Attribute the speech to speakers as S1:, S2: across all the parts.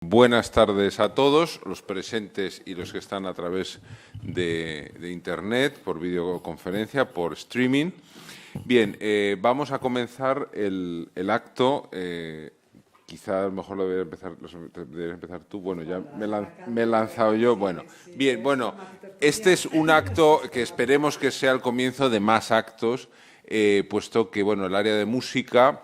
S1: Buenas tardes a todos, los presentes y los que están a través de Internet, por videoconferencia, por streaming. Bien, vamos a comenzar el acto. Quizá a lo mejor lo deberías empezar tú. Bueno, ya me he lanzado yo. Bueno, bien, bueno, este es un acto que esperemos que sea el comienzo de más actos, puesto que, bueno, el área de música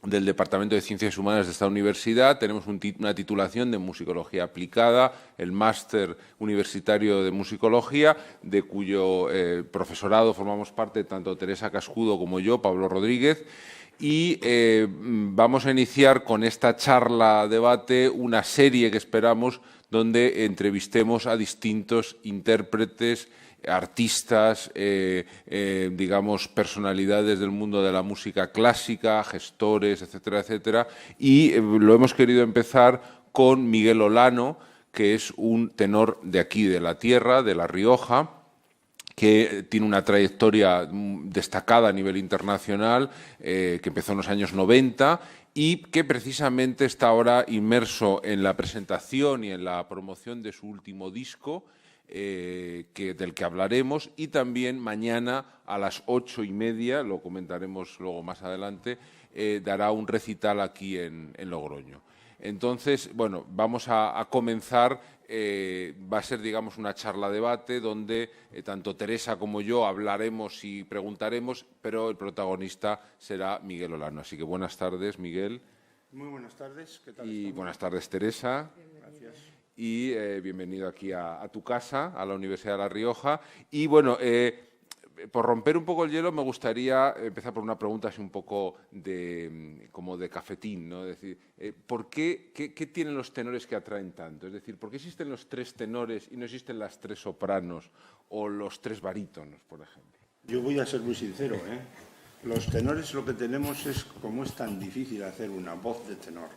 S1: del Departamento de Ciencias Humanas de esta universidad. Tenemos una titulación de Musicología Aplicada, el máster universitario de Musicología, de cuyo profesorado formamos parte tanto Teresa Cascudo como yo, Pablo Rodríguez, y vamos a iniciar con esta charla-debate una serie que esperamos donde entrevistemos a distintos intérpretes, artistas, digamos, personalidades del mundo de la música clásica, gestores, etcétera, etcétera. Y lo hemos querido empezar con Miguel Olano, que es un tenor de aquí, de la tierra, de La Rioja, que tiene una trayectoria destacada a nivel internacional, que empezó en los años 90 y que precisamente está ahora inmerso en la presentación y en la promoción de su último disco, del que hablaremos, y también mañana a las 8:30, lo comentaremos luego más adelante, dará un recital aquí en Logroño. Entonces, bueno, vamos a comenzar. Va a ser, digamos, una charla-debate donde tanto Teresa como yo hablaremos y preguntaremos, pero el protagonista será Miguel Olano. Así que buenas tardes, Miguel.
S2: Muy buenas tardes. ¿Qué tal
S1: y
S2: estamos?
S1: buenas tardes, Teresa.
S2: Gracias.
S1: Y bienvenido aquí a tu casa, a la Universidad de La Rioja. Y bueno, por romper un poco el hielo, me gustaría empezar por una pregunta así un poco como de cafetín, ¿no? Es decir, ¿qué tienen los tenores que atraen tanto? Es decir, ¿por qué existen los 3 tenores y no existen las 3 sopranos o los 3 barítonos, por ejemplo?
S2: Yo voy a ser muy sincero, ¿eh? Los tenores lo que tenemos es, como es tan difícil hacer una voz de tenor,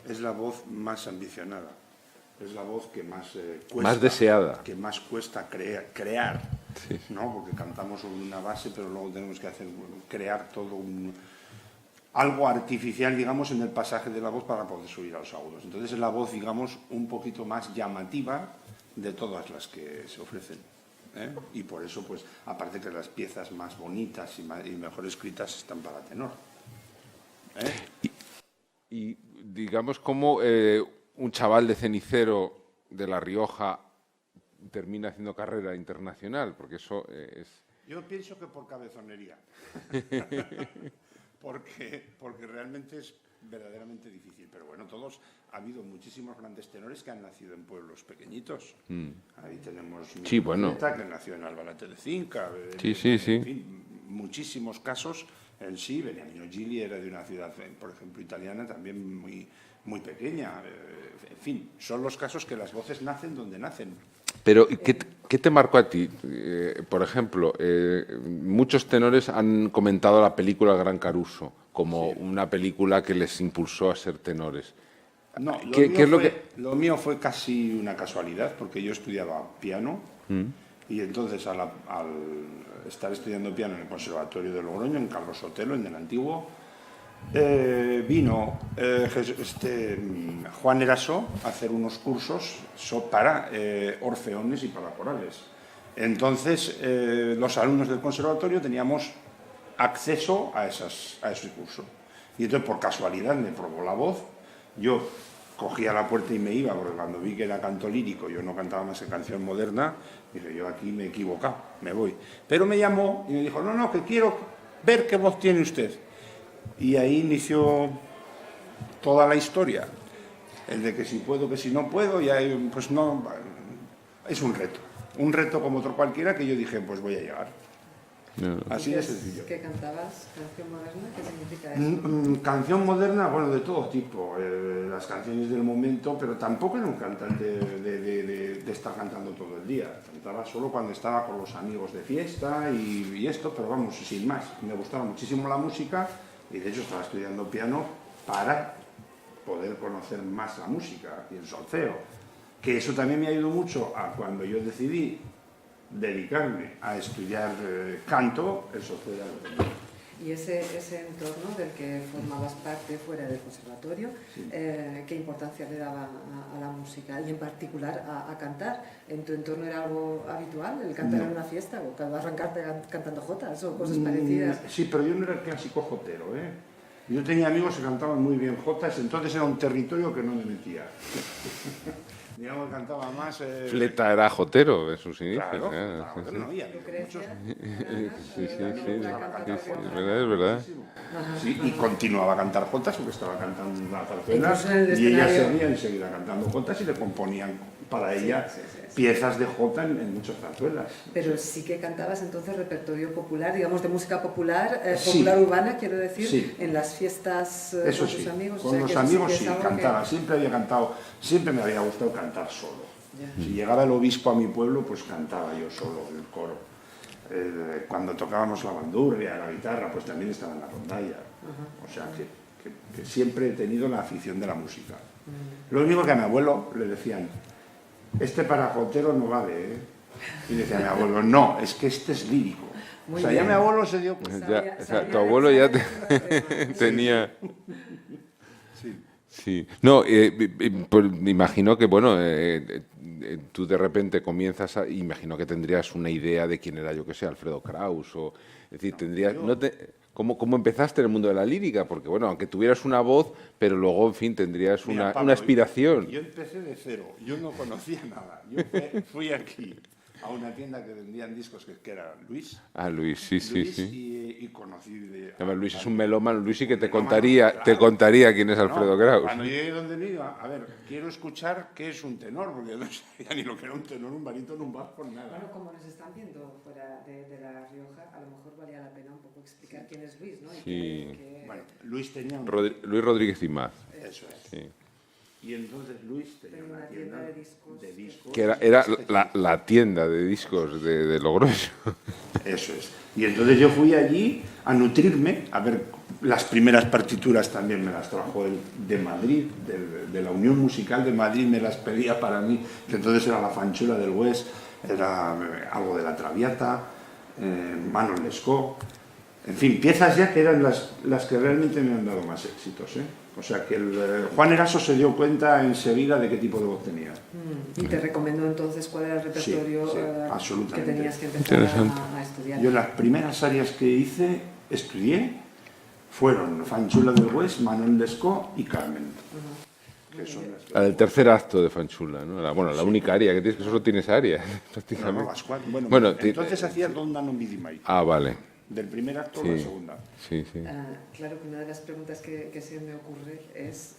S2: es la voz más ambicionada, es la voz que más cuesta,
S1: más deseada,
S2: que más cuesta crear,
S1: sí,
S2: ¿no? Porque cantamos sobre una base, pero luego tenemos que crear todo algo artificial, digamos, en el pasaje de la voz para poder subir a los agudos. Entonces es la voz, digamos, un poquito más llamativa de todas las que se ofrecen, ¿eh? Y por eso, pues, aparte que las piezas más bonitas y mejor escritas están para tenor, ¿eh?
S1: Y digamos como un chaval de cenicero de La Rioja termina haciendo carrera internacional, porque eso es...
S2: Yo pienso que por cabezonería, porque realmente es verdaderamente difícil. Pero bueno, ha habido muchísimos grandes tenores que han nacido en pueblos pequeñitos. Ahí tenemos
S1: sí, bueno,
S2: que nació en Albalate de Cinca.
S1: Sí.
S2: En fin, muchísimos casos en sí. Beniamino Gigli era de una ciudad, por ejemplo, italiana, también muy, muy pequeña. En fin, son los casos que las voces nacen donde nacen.
S1: Pero, ¿qué te marcó a ti? Por ejemplo, muchos tenores han comentado la película Gran Caruso como una película que les impulsó a ser tenores.
S2: No, lo mío fue casi una casualidad, porque yo estudiaba piano y entonces al estar estudiando piano en el Conservatorio de Logroño, en Carlos Sotelo, en el antiguo, vino Juan Eraso a hacer unos cursos para orfeones y para corales. Entonces, los alumnos del conservatorio teníamos acceso a ese curso. Y entonces, por casualidad, me probó la voz. Yo cogía la puerta y me iba, porque cuando vi que era canto lírico, yo no cantaba más que canción moderna, dije, yo aquí me he equivocado, me voy. Pero me llamó y me dijo, no, que quiero ver qué voz tiene usted. Y ahí inició toda la historia, el de que si puedo, que si no puedo, y ahí, pues no, es un reto como otro cualquiera que yo dije, pues voy a llegar.
S1: No.
S2: Así de sencillo.
S3: ¿Qué cantabas? ¿Canción moderna? ¿Qué significa eso?
S2: Canción moderna, bueno, de todo tipo, las canciones del momento, pero tampoco era un cantante de estar cantando todo el día. Cantaba solo cuando estaba con los amigos de fiesta y esto, pero vamos, sin más. Me gustaba muchísimo la música y de hecho estaba estudiando piano para poder conocer más la música y el solfeo. Que eso también me ayudó mucho a cuando yo decidí dedicarme a estudiar canto, el solfeo era lo que
S3: Y ese entorno del que formabas parte fuera del conservatorio,
S2: Sí.
S3: ¿qué importancia le daba a la música y en particular a cantar? ¿En tu entorno era algo habitual el cantar
S2: No.
S3: en una fiesta o arrancarte cantando jotas o cosas parecidas?
S2: Sí, pero yo no era el clásico jotero, ¿eh? Yo tenía amigos que cantaban muy bien jotas, entonces era un territorio que no me metía. Digamos, cantaba más...
S1: Fleta era jotero en sus inicios.
S2: Claro,
S1: ¿eh?
S2: claro, no, y había muchos...
S1: Sí, es verdad.
S3: Ajá.
S2: Sí, y continuaba a cantar jotas porque estaba cantando una zarzuela
S3: Incluso en el
S2: y ella
S3: escenario.
S2: seguía enseguida cantando jotas y le componían para ella piezas de jota en muchas zarzuelas.
S3: Pero sí que cantabas entonces repertorio popular, digamos de música popular,
S2: Sí.
S3: popular urbana, quiero decir,
S2: Sí.
S3: en las fiestas
S2: Eso
S3: con tus
S2: sí,
S3: amigos.
S2: con
S3: o sea,
S2: los
S3: que eso
S2: amigos
S3: que
S2: sí,
S3: es algo
S2: cantaba,
S3: que-
S2: siempre había cantado, siempre me había gustado cantar solo.
S3: Ya.
S2: Si llegaba el obispo a mi pueblo, pues cantaba yo solo en el coro. Cuando tocábamos la bandurria, la guitarra, pues también estaba en la rondalla. O sea que siempre he tenido la afición de la música. Lo único que a mi abuelo le decían, este para jotero no vale, ¿eh? Y decía mi abuelo, no, es que este es lírico.
S3: Muy
S2: o sea,
S3: bien.
S2: ya mi abuelo se dio cuenta.
S1: Ya, o sea,
S3: Sabía
S1: tu abuelo ya
S3: exactamente
S1: tenía...
S2: Sí.
S1: Sí, no, pues me imagino que, bueno, tú de repente comienzas a... Imagino que tendrías una idea de quién era, yo que sé, Alfredo Kraus, o... Es decir, tendrías... ¿Cómo empezaste en el mundo de la lírica? Porque, bueno, aunque tuvieras una voz, pero luego, en fin, tendrías
S2: Mira,
S1: una
S2: Pablo,
S1: aspiración.
S2: Yo empecé de cero, yo no conocía nada. Yo fui aquí a una tienda que vendían discos que era Luis.
S1: Ah, Luis, sí,
S2: Luis
S1: sí.
S2: Y conocí de...
S1: Además, Luis es un melómano, Luis sí que te
S2: Melómano,
S1: contaría,
S2: claro.
S1: te contaría quién es Alfredo
S2: No,
S1: Kraus.
S2: Cuando llegué donde me iba, a ver, quiero escuchar qué es un tenor, porque yo no sabía ni lo que era un tenor, un barítono, un bajo,
S3: Bueno,
S2: nada.
S3: como nos están viendo fuera de La Rioja, a lo mejor valía la pena un poco explicar quién es Luis, ¿no? Y
S1: Sí.
S2: Bueno, Luis tenía un...
S1: Luis Rodríguez y Más.
S2: Eso es.
S1: Sí.
S2: Y entonces Luis tenía
S3: Tenía
S2: una tienda de discos.
S1: Que era la tienda de discos de Logroño.
S2: Eso es. Y entonces yo fui allí a nutrirme, a ver, las primeras partituras también me las trajo él de Madrid, de la Unión Musical de Madrid, me las pedía para mí, que entonces era la Fanchula del West, era algo de la Traviata, Manos Lescaut, en fin, piezas ya que eran las que realmente me han dado más éxitos, ¿eh? O sea que Juan Eraso se dio cuenta enseguida de qué tipo de voz tenía.
S3: Y te recomendó entonces cuál era el repertorio
S2: Sí,
S3: que
S2: absolutamente.
S3: tenías que empezar
S1: Interesante.
S3: a estudiar.
S2: Yo las primeras áreas que estudié, fueron Fanchula del West, Manuel Lescaut y Carmen. Que son las
S1: La del tercer acto de Fanchula, ¿no? La única área que tienes, que solo tienes área, prácticamente.
S2: no, las cuatro. Bueno,
S1: Bueno,
S2: entonces hacía Donda non vidi mai.
S1: Ah, vale.
S2: Del primer acto a
S1: Sí.
S2: la segunda.
S1: Sí, sí.
S3: Claro que una de las preguntas que se me ocurre es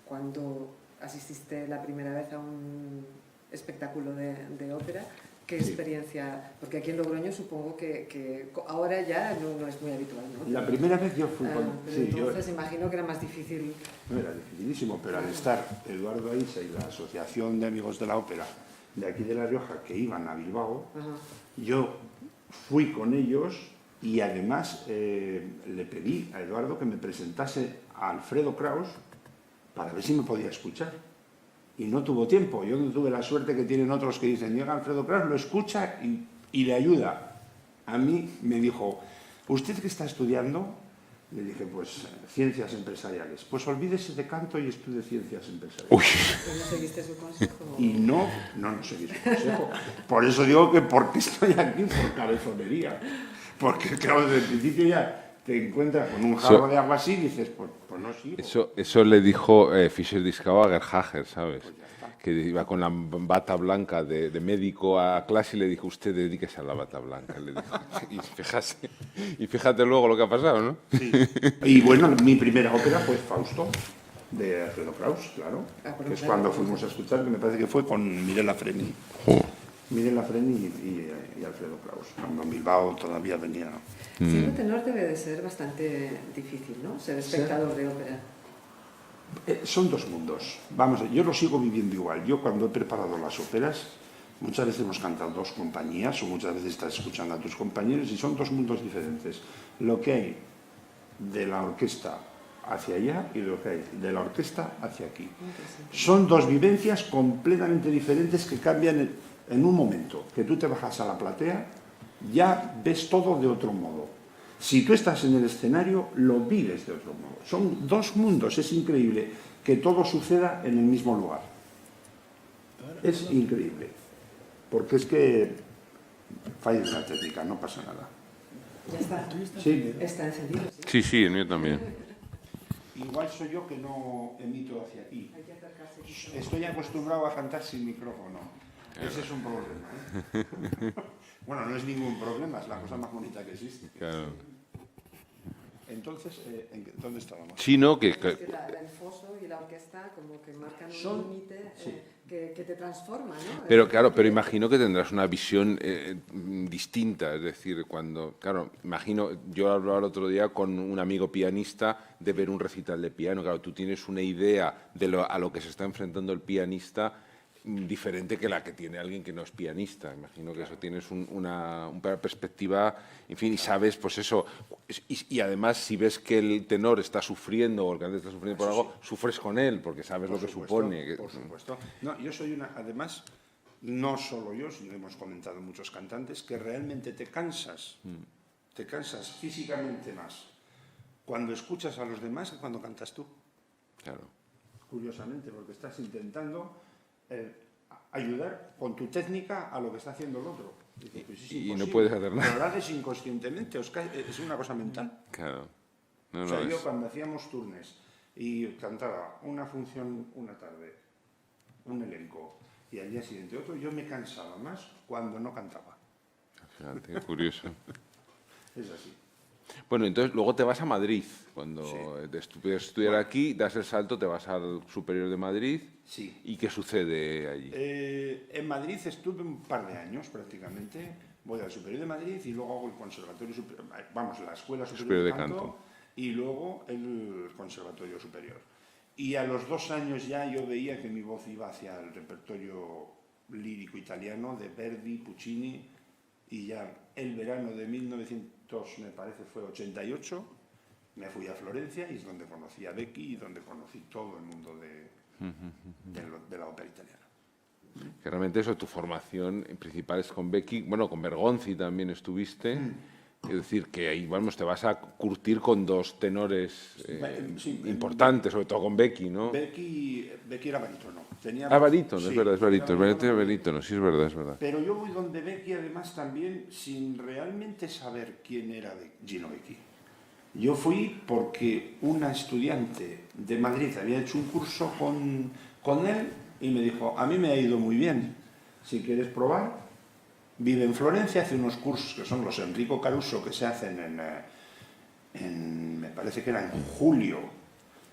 S3: cuando asististe la primera vez a un espectáculo de ópera, ¿qué experiencia? Porque aquí en Logroño supongo que ahora ya no es muy habitual, ¿no?
S2: La primera vez yo fui con...
S3: Pero
S2: sí, yo,
S3: entonces imagino que era más difícil.
S2: no era dificilísimo, pero al estar Eduardo Aisa y la Asociación de Amigos de la Ópera de aquí de La Rioja, que iban a Bilbao,
S3: Ajá.
S2: yo fui con ellos y además le pedí a Eduardo que me presentase a Alfredo Kraus para ver si me podía escuchar. Y no tuvo tiempo. Yo no tuve la suerte que tienen otros que dicen, llega Alfredo Kraus, lo escucha y le ayuda. A mí me dijo, ¿usted qué está estudiando? Le dije, pues ciencias empresariales. Pues olvídese de canto y estudie ciencias empresariales.
S1: Uy,
S3: ¿Pero no seguiste su consejo?
S2: Y no seguí su consejo. Por eso digo que porque estoy aquí, por cabezonería. Porque, claro, desde el principio ya te encuentras con un jarro de agua así y dices, pues no sigo.
S1: eso le dijo Fischer-Dieskau a Gerhager, ¿sabes? Que iba con la bata blanca de médico a clase y le dijo, usted dedíquese a la bata blanca. Le dijo. Y fíjate luego lo que ha pasado, ¿no?
S2: Sí. Y bueno, mi primera ópera fue Fausto, de Alfredo Kraus, claro.
S3: Ah, pero
S2: Que es
S3: claro.
S2: cuando fuimos a escuchar, que me parece que fue con Mirella Freni.
S1: Jo.
S2: Mirella Freni y Alfredo Kraus. Cuando Bilbao todavía venía...
S3: Siendo tenor debe de ser bastante difícil, ¿no? Ser espectador de ópera.
S2: Son dos mundos. Vamos, yo lo sigo viviendo igual. Yo cuando he preparado las óperas, muchas veces hemos cantado dos compañías o muchas veces estás escuchando a tus compañeros y son dos mundos diferentes. Lo que hay de la orquesta hacia allá y lo que hay de la orquesta hacia aquí. Son dos vivencias completamente diferentes que cambian en un momento. Que tú te bajas a la platea, ya ves todo de otro modo. Si tú estás en el escenario, lo vives de otro modo. Son dos mundos, es increíble que todo suceda en el mismo lugar. Es increíble. Porque es que falla de la técnica, no pasa nada.
S3: Ya está.
S2: Sí.
S3: Está encendido. ¿Sí?
S1: Sí, sí, el mío también.
S2: Igual soy yo que no emito hacia aquí.
S3: Hay que acercarse.
S2: Estoy acostumbrado a cantar sin micrófono. Ese es un problema, ¿eh? Bueno, no es ningún problema, es la cosa más bonita que existe.
S1: Claro.
S2: Entonces, ¿dónde estábamos?
S1: Sí, no, que
S3: Es que el foso y la orquesta como que marcan un límite que te transforma, ¿no?
S1: Pero claro, pero imagino que tendrás una visión distinta, es decir, cuando, claro, imagino, yo hablaba el otro día con un amigo pianista de ver un recital de piano, claro, tú tienes una idea de a lo que se está enfrentando el pianista diferente que la que tiene alguien que no es pianista. Imagino que eso tienes una perspectiva, en fin, y sabes, pues eso, y además si ves que el tenor está sufriendo o el cantante está sufriendo por algo, sufres con él, porque sabes lo que supone.
S2: Por supuesto. No, yo soy además, no solo yo, sino hemos comentado muchos cantantes, que realmente te cansas físicamente más cuando escuchas a los demás que cuando cantas tú.
S1: Claro.
S2: Curiosamente, porque estás intentando ayudar con tu técnica a lo que está haciendo el otro. Dice, pues
S1: y no puedes hacer nada.
S2: Pero lo haces inconscientemente, es una cosa mental.
S1: Claro.
S2: O sea, yo cuando hacíamos turnes y cantaba una función una tarde, un elenco, y al día siguiente otro, yo me cansaba más cuando no cantaba.
S1: Fíjate, qué curioso.
S2: Es así.
S1: Bueno, entonces luego te vas a Madrid. Cuando puedes estudiar aquí, das el salto, te vas al Superior de Madrid.
S2: Sí.
S1: ¿Y qué sucede allí?
S2: En Madrid estuve un par de años prácticamente. Voy al Superior de Madrid y luego hago el Conservatorio Superior, la Escuela Superior de Canto y luego el Conservatorio Superior. Y a los 2 años ya yo veía que mi voz iba hacia el repertorio lírico italiano de Verdi, Puccini, y ya el verano de 1900, me parece, fue 88, me fui a Florencia y es donde conocí a Becky y donde conocí todo el mundo de la ópera italiana.
S1: Que realmente eso, tu formación principal es con Becky, bueno, con Bergonzi también estuviste, es decir, que ahí vamos, te vas a curtir con 2 tenores importantes, sobre todo con Becky, ¿no?
S2: Becky era barítono.
S1: Barítono, es verdad, es barítono, sí, es verdad, es verdad.
S2: Pero yo voy donde Becky además también sin realmente saber quién era Gino Becchi. Yo fui porque una estudiante de Madrid había hecho un curso con él y me dijo, a mí me ha ido muy bien, si quieres probar, vive en Florencia, hace unos cursos que son los Enrico Caruso que se hacen me parece que era en julio,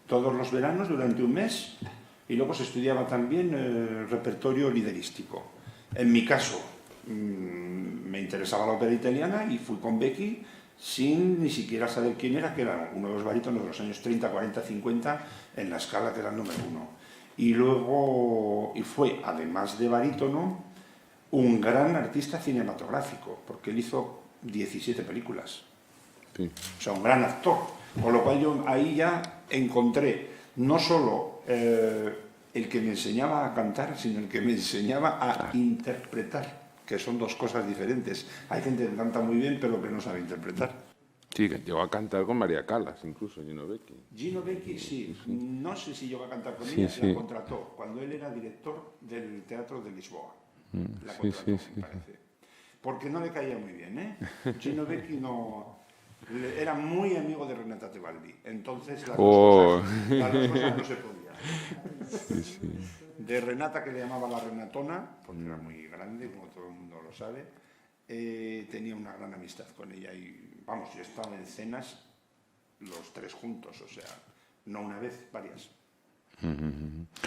S2: todos los veranos durante un mes, y luego se estudiaba también repertorio liderístico. En mi caso, me interesaba la ópera italiana y fui con Becky sin ni siquiera saber quién era, que era uno de los barítonos de los años 30, 40, 50 en la escala que era el número 1. Y luego, fue, además de barítono, un gran artista cinematográfico, porque él hizo 17 películas. Sí. O sea, un gran actor. Con lo cual yo ahí ya encontré no solo el que me enseñaba a cantar, sino el que me enseñaba a interpretar, que son 2 cosas diferentes. Hay gente que canta muy bien, pero que no sabe interpretar.
S1: Sí, que llegó a cantar con María Callas, incluso, Gino Becchi.
S2: Gino Becchi, sí. No sé si llegó a cantar con ella, la contrató cuando él era director del Teatro de Lisboa. La contrató, me parece. Porque no le caía muy bien, ¿eh? Gino Becchi no... Era muy amigo de Renata Tebaldi, entonces las dos cosas no se podían. De Renata, que le llamaba la Renatona, porque era muy grande, como todo el mundo lo sabe, tenía una gran amistad con ella y, vamos, yo estaba en cenas los 3 juntos, o sea, no una vez, varias.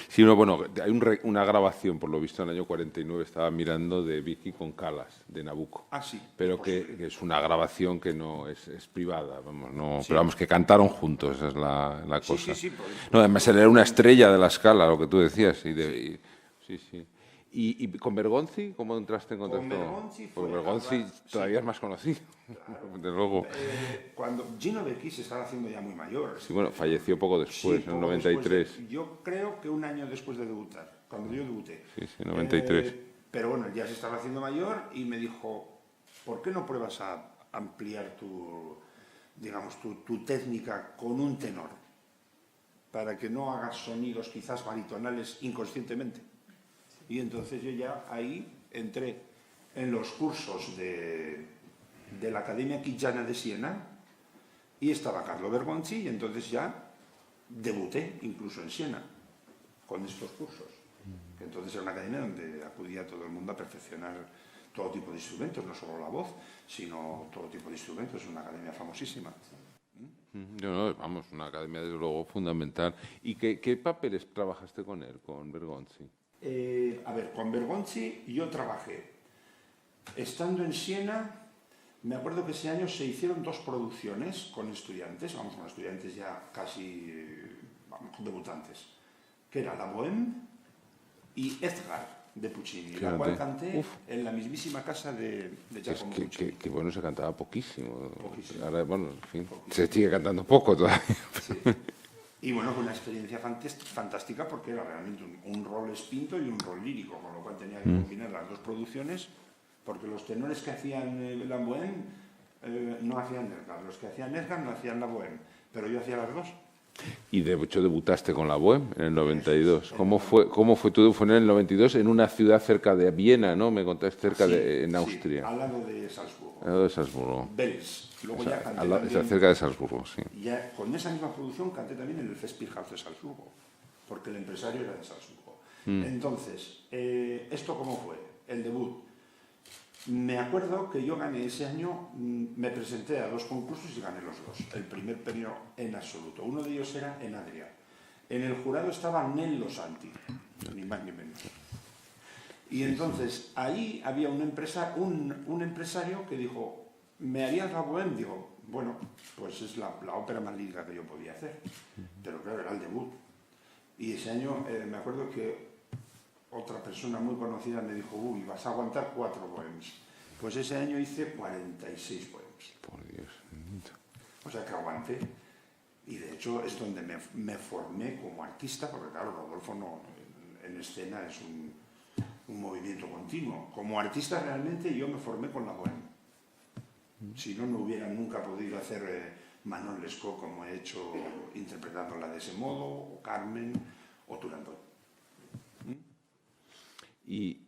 S1: Sí, no, bueno, hay una grabación, por lo visto, en el año 49, estaba mirando, de Vicky con Callas, de Nabucco.
S2: Ah, sí.
S1: Pero que es una grabación que no es privada, vamos, no, sí. Pero vamos, que cantaron juntos, esa es la cosa.
S2: Sí.
S1: No, además, él era una estrella de la Escala, lo que tú decías. Sí. ¿Y con Bergonzi cómo entraste en contacto?
S2: Con Bergonzi
S1: Porque Bergonzi todavía es más conocido, claro. De luego.
S2: Cuando Gino Becchi se estaba haciendo ya muy mayor.
S1: Sí, bueno, falleció poco después, en el 93.
S2: Yo creo que un año después de debutar, cuando yo debuté.
S1: Sí, 93.
S2: Pero bueno, ya se estaba haciendo mayor y me dijo, ¿por qué no pruebas a ampliar digamos, tu técnica con un tenor, para que no hagas sonidos quizás baritonales inconscientemente. Y entonces yo ya ahí entré en los cursos de la Academia Chigiana de Siena y estaba Carlo Bergonzi y entonces ya debuté incluso en Siena con estos cursos. Que entonces era una academia donde acudía todo el mundo a perfeccionar todo tipo de instrumentos, no solo la voz, sino todo tipo de instrumentos. Es una academia famosísima.
S1: No, vamos, una academia desde luego fundamental. ¿Y qué papeles trabajaste con él, con Bergonzi?
S2: A ver, con Bergonzi yo trabajé. Estando en Siena, me acuerdo que ese año se hicieron 2 producciones con estudiantes, vamos, con estudiantes ya casi, vamos, debutantes, que era La Bohème y Edgar de Puccini, la cual canté en la mismísima casa de Giacomo Puccini.
S1: Que bueno, se cantaba poquísimo.
S2: Poquísimo.
S1: Ahora, bueno, en fin, se sigue cantando poco todavía.
S2: Sí. Y bueno, fue una experiencia fantástica porque era realmente un rol espinto y un rol lírico, con lo cual tenía que combinar las 2 producciones, porque los tenores que hacían La Bohème no hacían Edgar, los que hacían Edgar no hacían La Bohème, pero yo hacía las 2.
S1: Y de hecho debutaste con la Bohème en el 92. ¿Cómo fue tu debut? Fue en el 92 en una ciudad cerca de Viena, ¿no? Me contaste en Austria.
S2: Sí, al lado de Salzburgo.
S1: Al lado de Salzburgo.
S2: Belz. Luego ya canté
S1: también, cerca de Salzburgo, sí.
S2: Ya con esa misma producción canté también en el Festspielhaus de Salzburgo, porque el empresario era de Salzburgo. Entonces, ¿esto cómo fue? El debut. Me acuerdo que yo gané ese año, me presenté a 2 concursos y gané los 2. El primer premio en absoluto. Uno de ellos era en Adria. En el jurado estaba Nello Santi, ni más ni menos. Y entonces ahí había un empresario que dijo, ¿me harías La Bohème? Digo, bueno, pues es la ópera más lírica que yo podía hacer. Pero claro, era el debut. Y ese año me acuerdo que otra persona muy conocida me dijo, uy, vas a aguantar 4 bohems. Pues ese año hice 46 bohems.
S1: Por Dios.
S2: O sea que aguanté. Y de hecho es donde me formé como artista, porque claro, Rodolfo en escena es un movimiento continuo. Como artista realmente yo me formé con la bohème. Si no, no hubiera nunca podido hacer Manon Lescaut como he hecho interpretándola de ese modo, o Carmen, o Turandot.
S1: Y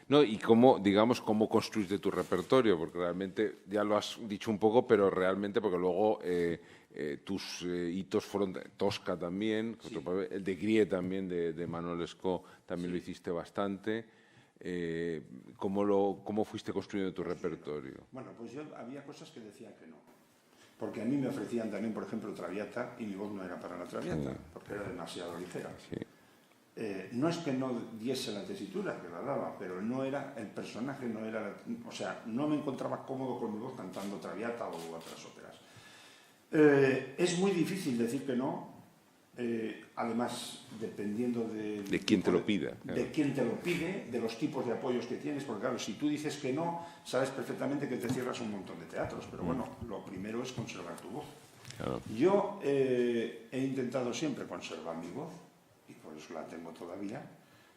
S1: no, y cómo, digamos, cómo construiste tu repertorio, porque realmente ya lo has dicho un poco, pero realmente porque luego tus hitos fueron Tosca también, sí. El de Grieg también de Manon Lescaut también sí. Lo hiciste bastante. ¿Cómo fuiste construyendo tu repertorio?
S2: Bueno, pues yo había cosas que decía que no. Porque a mí me ofrecían también, por ejemplo, Traviata, y mi voz no era para la Traviata, sí. Porque era demasiado ligera. Sí. No es que no diese la tesitura, que la daba, pero no era, el personaje no era, o sea, no me encontraba cómodo con mi voz cantando Traviata o otras óperas. Es muy difícil decir que no, además, dependiendo de
S1: quién te lo pida.
S2: Claro. De quién te lo pide, de los tipos de apoyos que tienes, porque claro, si tú dices que no, sabes perfectamente que te cierras un montón de teatros, pero bueno, lo primero es conservar tu voz. Claro. Yo he intentado siempre conservar mi voz, y por eso la tengo todavía,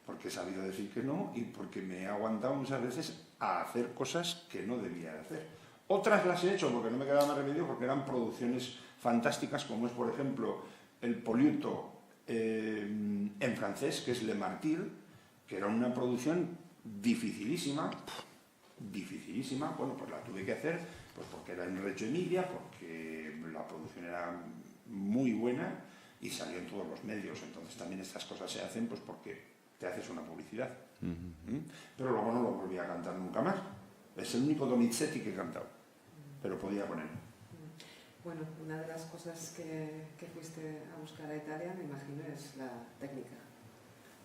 S2: porque he sabido decir que no y porque me he aguantado muchas veces a hacer cosas que no debía hacer. Otras las he hecho porque no me quedaba más remedio, porque eran producciones fantásticas, como es, por ejemplo, el Poliuto en francés, que es Le Martyr, que era una producción dificilísima, bueno, pues la tuve que hacer pues porque era en Reggio Emilia, porque la producción era muy buena y salió en todos los medios. Entonces también estas cosas se hacen pues porque te haces una publicidad. Pero luego no lo volví a cantar nunca más. Es el único Donizetti que he cantado, pero podía poner.
S3: Bueno, una de las cosas que fuiste a buscar a Italia, me imagino, es la técnica, ¿no?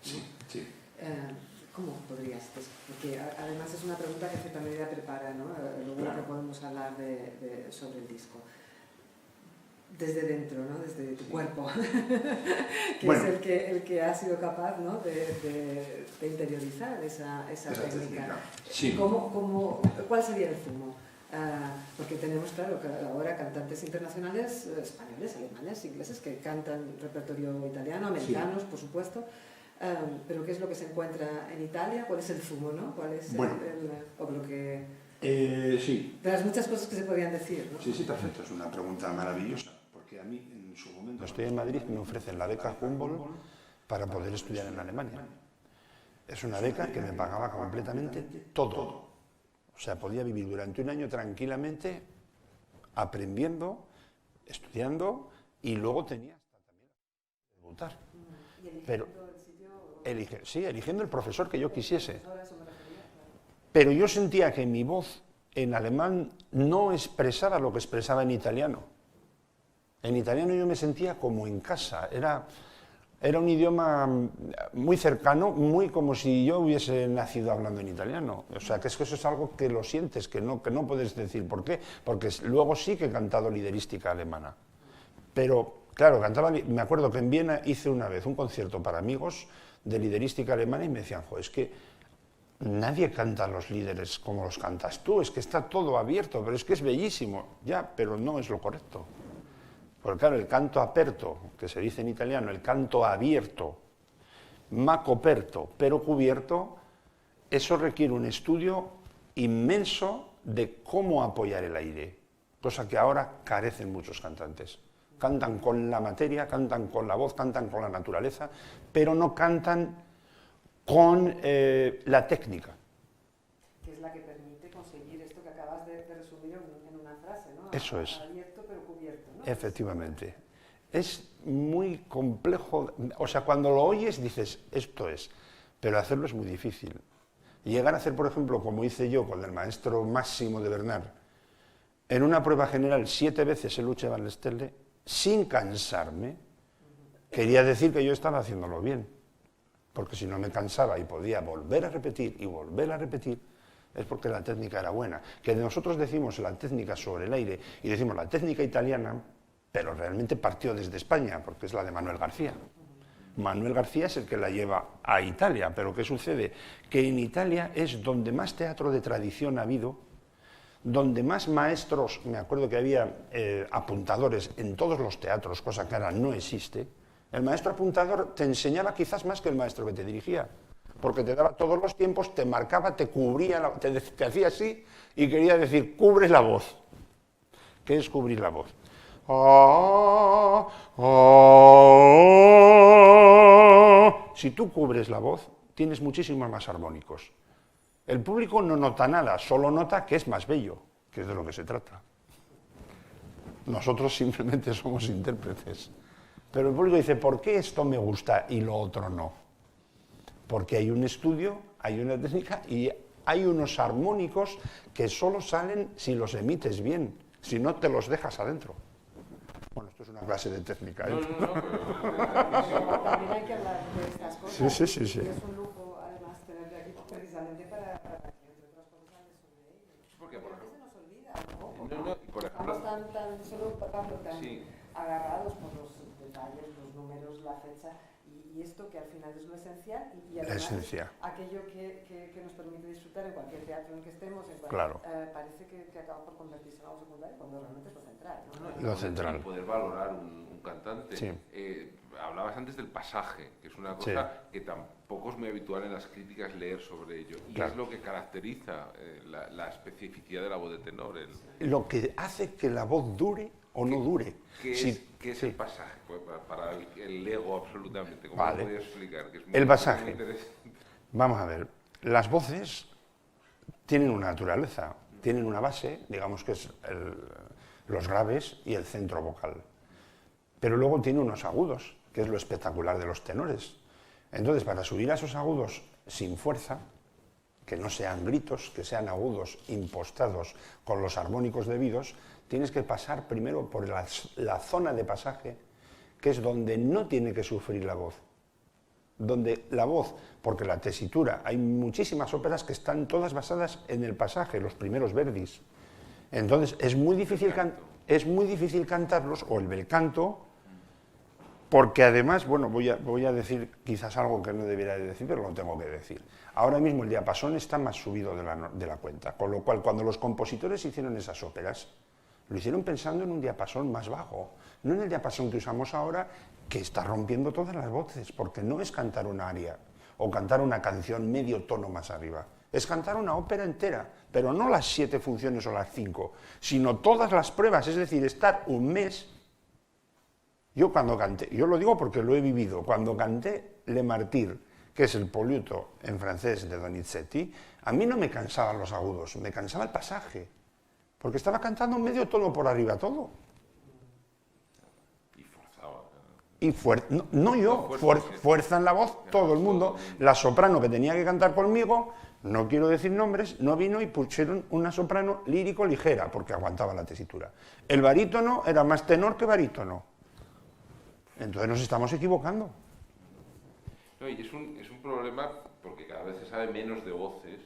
S2: Sí, sí.
S3: ¿Cómo podrías? Porque además es una pregunta que en cierta medida prepara, ¿no? Luego claro. Que podemos hablar sobre el disco. Desde dentro, ¿no? Desde tu cuerpo, que bueno, es el que ha sido capaz, ¿no? de interiorizar esa técnica.
S2: Sí.
S3: ¿Cuál sería el zumo? Porque tenemos, claro, ahora cantantes internacionales, españoles, alemanes, ingleses, que cantan repertorio italiano, americanos, sí. Por supuesto. Pero ¿qué es lo que se encuentra en Italia? ¿Cuál es el zumo, no? ¿Cuál es
S2: bueno,
S3: o lo que
S2: Sí.
S3: De las muchas cosas que se podían decir, ¿no?
S2: Sí, sí, perfecto. Es una pregunta maravillosa, porque a mí en su momento... Estoy en Madrid, me ofrecen la beca Humboldt para poder estudiar en Alemania. Es una beca que me pagaba completamente todo. O sea, podía vivir durante un año tranquilamente aprendiendo, estudiando, y luego tenía hasta también debutar.
S3: ¿Y eligiendo
S2: Pero,
S3: el sitio?
S2: sí, eligiendo el profesor que yo quisiese. Pero yo sentía que mi voz en alemán no expresaba lo que expresaba en italiano. En italiano yo me sentía como en casa, era un idioma muy cercano, muy como si yo hubiese nacido hablando en italiano. O sea, que es que eso es algo que lo sientes, que no puedes decir. ¿Por qué? Porque luego sí que he cantado liderística alemana. Pero, claro, me acuerdo que en Viena hice una vez un concierto para amigos de liderística alemana y me decían, jo, es que nadie canta a los líderes como los cantas tú, es que está todo abierto, pero es que es bellísimo. Ya, pero no es lo correcto. Porque claro, el canto aperto, que se dice en italiano, el canto abierto, ma coperto, pero cubierto, eso requiere un estudio inmenso de cómo apoyar el aire, cosa que ahora carecen muchos cantantes. Cantan con la materia, cantan con la voz, cantan con la naturaleza, pero no cantan con la técnica.
S3: Que es la que permite conseguir esto que acabas de resumir en una frase, ¿no?
S2: Eso es.
S3: Abierto pero cubierto, ¿no?
S2: Efectivamente. Es muy complejo, o sea, cuando lo oyes dices, esto es, pero hacerlo es muy difícil. Llegar a hacer, por ejemplo, como hice yo con el maestro Máximo de Bernard, en una prueba general 7 veces el Luce van der Stelle, sin cansarme, quería decir que yo estaba haciéndolo bien, porque si no me cansaba y podía volver a repetir y volver a repetir, es porque la técnica era buena. Que nosotros decimos la técnica sobre el aire y decimos la técnica italiana, pero realmente partió desde España, porque es la de Manuel García. Manuel García es el que la lleva a Italia, pero ¿qué sucede? Que en Italia es donde más teatro de tradición ha habido, donde más maestros, me acuerdo que había apuntadores en todos los teatros, cosa que ahora no existe. El maestro apuntador te enseñaba quizás más que el maestro que te dirigía, porque te daba todos los tiempos, te marcaba, te cubría, te hacía así y quería decir, cubre la voz. ¿Qué es cubrir la voz? Si tú cubres la voz, tienes muchísimos más armónicos. El público no nota nada, solo nota que es más bello, que es de lo que se trata. Nosotros simplemente somos intérpretes. Pero el público dice, ¿por qué esto me gusta y lo otro no? Porque hay un estudio, hay una técnica y hay unos armónicos que solo salen si los emites bien, si no te los dejas adentro. Bueno, esto es una clase de técnica, ¿eh?
S3: También hay que hablar de estas cosas.
S2: Sí.
S3: Y es un lujo, además, tenerte aquí precisamente para que, entre otras cosas, hables sobre ello.
S1: Porque, por
S3: ejemplo, se nos olvida, ¿no?
S1: y por ejemplo,
S3: Estamos tan solo, Pablo, tan
S1: sí,
S3: agarrados por los detalles, los números, la fecha, y esto que al final es lo esencial, y además
S2: esencia.
S3: aquello que nos permite disfrutar en cualquier teatro en que estemos,
S2: Claro.
S3: parece que acaba por convertirse en algo secundario, cuando realmente es lo central, ¿no?
S2: Lo central.
S1: Poder valorar un cantante.
S2: Sí.
S1: Hablabas antes del pasaje, que es una cosa que tampoco es muy habitual en las críticas leer sobre ello. Y
S2: Claro.
S1: es lo que caracteriza la especificidad de la voz de tenor.
S2: Lo que hace que la voz dure o no dure.
S1: ¿Qué es el pasaje? Pues para el ego absolutamente. ¿Cómo lo podrías explicar? Que es
S2: El pasaje.
S1: muy interesante.
S2: Vamos a ver, las voces tienen una naturaleza, tienen una base, digamos que es los graves y el centro vocal. Pero luego tiene unos agudos, que es lo espectacular de los tenores. Entonces, para subir a esos agudos sin fuerza, que no sean gritos, que sean agudos impostados con los armónicos debidos, tienes que pasar primero por la zona de pasaje, que es donde no tiene que sufrir la voz. Donde la voz, porque la tesitura, hay muchísimas óperas que están todas basadas en el pasaje, los primeros verdis. Entonces, es muy difícil cantarlos, o el bel canto, porque además, bueno, voy a decir quizás algo que no debería de decir, pero lo tengo que decir. Ahora mismo el diapasón está más subido de la cuenta, con lo cual cuando los compositores hicieron esas óperas, lo hicieron pensando en un diapasón más bajo, no en el diapasón que usamos ahora, que está rompiendo todas las voces, porque no es cantar una aria o cantar una canción medio tono más arriba, es cantar una ópera entera, pero no las 7 funciones o las 5, sino todas las pruebas, es decir, estar un mes. Yo cuando canté, yo lo digo porque lo he vivido, cuando canté Le Martyr, que es el Poliuto en francés de Donizetti, a mí no me cansaban los agudos, me cansaba el pasaje, porque estaba cantando en medio todo por arriba, todo. Y fuerza en la voz, todo el mundo. La soprano que tenía que cantar conmigo, no quiero decir nombres, no vino y pusieron una soprano lírico ligera, porque aguantaba la tesitura. El barítono era más tenor que barítono. Entonces nos estamos equivocando.
S1: No, y es un problema porque cada vez se sabe menos de voces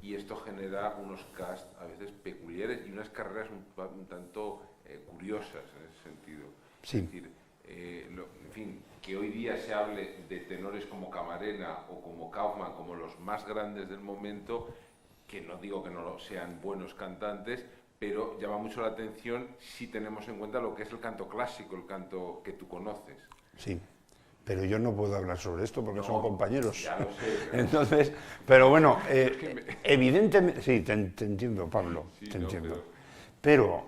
S1: y esto genera unos casts a veces peculiares y unas carreras un tanto curiosas en ese sentido.
S2: Sí.
S1: Es decir, en fin, que hoy día se hable de tenores como Camarena o como Kaufmann como los más grandes del momento, que no digo que no sean buenos cantantes, pero llama mucho la atención si tenemos en cuenta lo que es el canto clásico, el canto que tú conoces.
S2: Sí, pero yo no puedo hablar sobre esto porque son compañeros.
S1: Ya lo sé. Pero...
S2: Entonces, pero bueno, evidentemente, sí, te entiendo, Pablo,
S1: Sí,
S2: te
S1: no,
S2: entiendo. Pero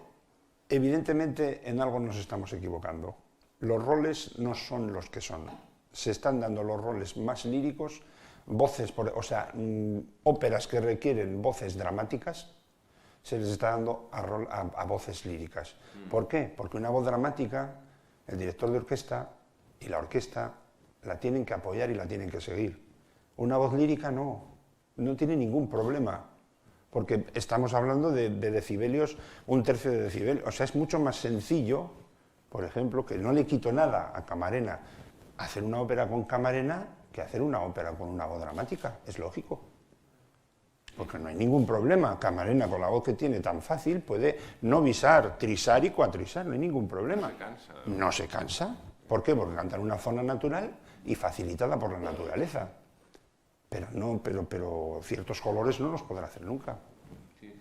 S2: evidentemente en algo nos estamos equivocando. Los roles no son los que son. Se están dando los roles más líricos, voces, o sea, óperas que requieren voces dramáticas, se les está dando a voces líricas. ¿Por qué? Porque una voz dramática, el director de orquesta y la orquesta la tienen que apoyar y la tienen que seguir. Una voz lírica no tiene ningún problema, porque estamos hablando de decibelios, 1/3 de decibelio, o sea, es mucho más sencillo, por ejemplo, que no le quito nada a Camarena, hacer una ópera con Camarena que hacer una ópera con una voz dramática, es lógico. Porque no hay ningún problema. Camarena, con la voz que tiene tan fácil, puede novisar, trisar y cuatrisar, no hay ningún problema.
S1: No se cansa.
S2: No se cansa. ¿Por qué? Porque canta en una zona natural y facilitada por la naturaleza. Pero ciertos colores no los podrá hacer nunca.
S1: Sí.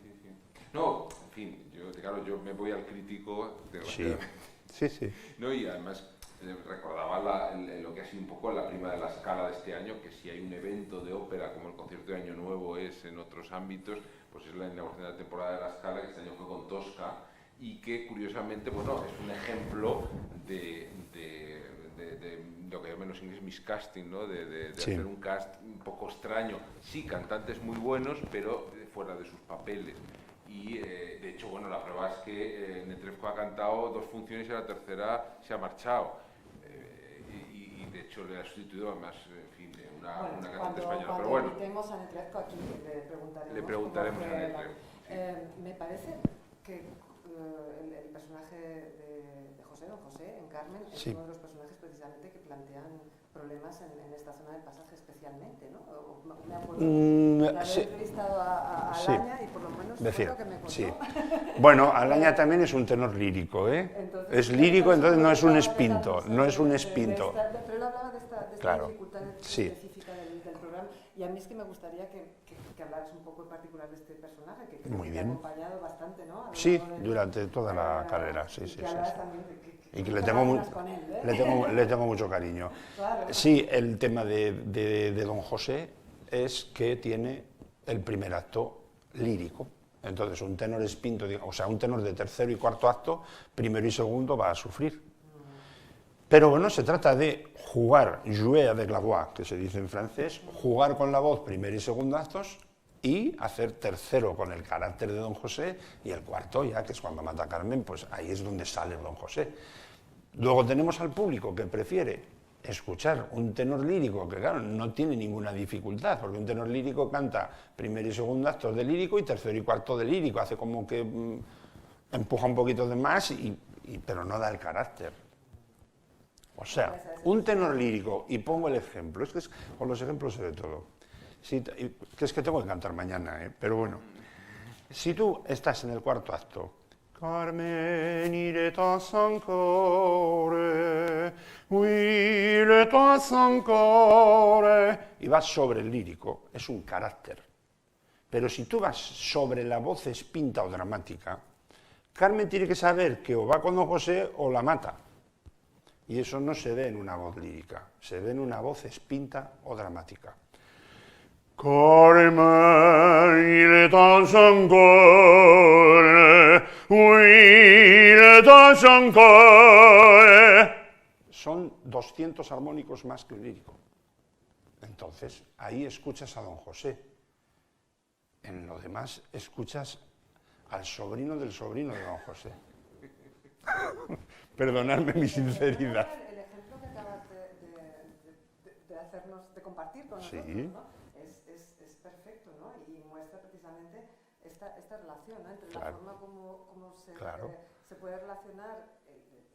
S1: No, en fin, yo me voy al crítico de
S2: Sí.
S1: No, y además recordaba lo que ha sido un poco la prima de la Scala de este año, que si hay un evento de ópera como el concierto de Año Nuevo es en otros ámbitos, pues es la inauguración de la temporada de la Scala, que este año fue con Tosca, y que curiosamente, bueno, es un ejemplo de lo que llaman los ingleses miscasting, ¿no? De hacer un cast un poco extraño. Sí, cantantes muy buenos, pero fuera de sus papeles. Y de hecho, bueno, la prueba es que Netrebko ha cantado 2 funciones y la tercera se ha marchado. Y de hecho le ha sustituido además, en fin, una cantante española. Pero bueno,
S3: cuando invitemos a Netrebko aquí le preguntaremos
S1: a Netrebko.
S3: Me parece que el personaje de José, don José, en Carmen, es uno de los personajes precisamente que plantean problemas en esta zona del pasaje especialmente, ¿no? Me acuerdo de haber entrevistado a Alaña y por lo menos fue lo que me contó.
S2: Sí. Bueno, Alaña también es un tenor lírico, ¿eh? Entonces, es lírico, entonces no es un espinto, no es un espinto.
S3: Pero él hablaba de esta dificultad específica del programa y a mí es que me gustaría que hablaras un poco en particular de este personaje, que creo que te ha acompañado bastante, ¿no?
S2: Sí, durante toda la carrera, sí. Y que le tengo mucho cariño.
S3: Claro.
S2: Sí, el tema de don José es que tiene el primer acto lírico. Entonces, un tenor espinto, o sea, un tenor de tercero y cuarto acto, primero y segundo va a sufrir. Pero bueno, se trata de jugar, jouer avec la voix, que se dice en francés, jugar con la voz primero y segundo actos y hacer tercero con el carácter de don José y el cuarto ya, que es cuando mata a Carmen, pues ahí es donde sale don José. Luego tenemos al público que prefiere escuchar un tenor lírico, que claro, no tiene ninguna dificultad, porque un tenor lírico canta primer y segundo actos de lírico y tercero y cuarto de lírico, hace como que empuja un poquito de más, pero no da el carácter. O sea, un tenor lírico, y pongo el ejemplo, es que con los ejemplos se ve todo, que es que tengo que cantar mañana, pero bueno, si tú estás en el cuarto acto, Carmen, iretas ancora, iretas ancora, y vas sobre el lírico, es un carácter. Pero si tú vas sobre la voz espinta o dramática, Carmen tiene que saber que o va con don José o la mata. Y eso no se ve en una voz lírica, se ve en una voz espinta o dramática. Carmen, il temps encore, oui, il temps encore. Son 200 armónicos más que un lírico. Entonces, ahí escuchas a don José. En lo demás, escuchas al sobrino del sobrino de don José. Perdonadme mi sinceridad.
S3: El ejemplo que acabas de hacernos, de compartir con nosotros,
S2: Sí.
S3: ¿no? es perfecto, ¿no? Y muestra precisamente esta relación, ¿no? Entre
S2: Claro.
S3: la forma como se,
S2: Claro.
S3: Se puede relacionar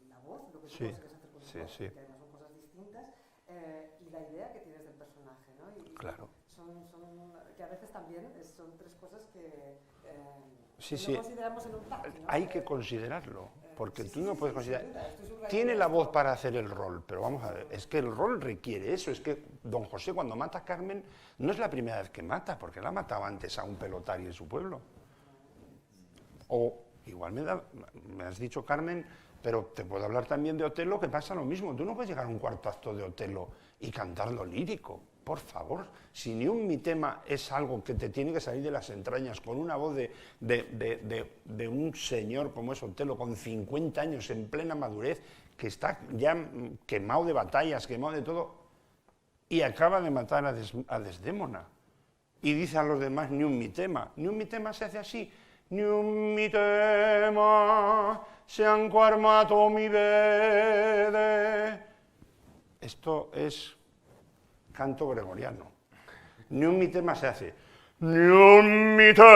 S3: la voz, lo que tú
S2: Sí.
S3: consigues hacer con tu voz,
S2: Sí.
S3: que además son cosas distintas, y la idea que tienes del personaje, ¿no? Y
S2: Claro.
S3: que a veces también son tres cosas que
S2: Sí,
S3: no
S2: sí.
S3: consideramos en un pack, ¿no?
S2: Hay que considerarlo, porque
S3: sí,
S2: tú no
S3: sí,
S2: puedes
S3: sí,
S2: considerar...
S3: sin duda, estoy subrayando
S2: Tiene la
S3: esto.
S2: voz para hacer el rol, pero vamos a ver, es que el rol requiere eso, es que don José cuando mata a Carmen no es la primera vez que mata, porque la mataba antes a un pelotario de su pueblo. O igual me has dicho Carmen, pero te puedo hablar también de Otelo, que pasa lo mismo, tú no puedes llegar a un cuarto acto de Otelo y cantarlo lírico. Por favor, si ni un mi tema es algo que te tiene que salir de las entrañas con una voz de un señor como es Otelo, con 50 años en plena madurez, que está ya quemado de batallas, quemado de todo, y acaba de matar a Desdémona. Y dice a los demás, ni un mi tema. Ni un mi tema se hace así. Ni un mi tema se han armato mi vede. Esto es canto gregoriano. Ni un mi tema se hace. Ni un mi tema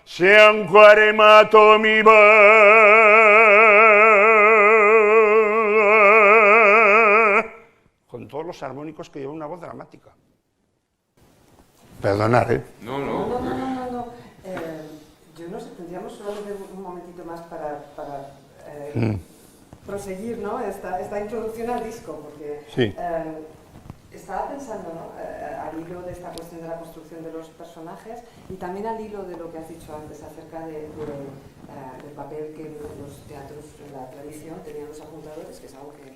S2: se han armato mi vede. Con todos los armónicos que lleva una voz dramática. Perdonad, ¿eh?
S1: No.
S3: Yo no sé, tendríamos solamente un momentito más para proseguir, ¿no? esta introducción al disco, porque
S2: Sí.
S3: estaba pensando, ¿no? Al hilo de esta cuestión de la construcción de los personajes y también al hilo de lo que has dicho antes acerca del papel que los teatros en la tradición tenían los apuntadores, que es algo que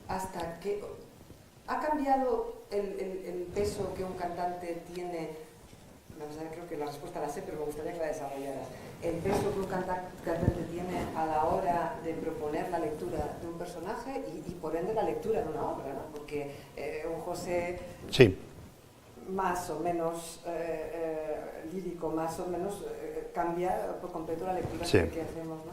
S3: hasta que ha cambiado el peso que un cantante tiene. Vamos a ver, creo que la respuesta la sé, pero me gustaría que la desarrollaras. El peso que un cantante tiene a la hora de proponer la lectura de un personaje y por ende la lectura de una obra, ¿no? Porque un José
S2: Sí.
S3: más o menos lírico, más o menos cambia por completo la lectura
S2: Sí.
S3: que hacemos, ¿no?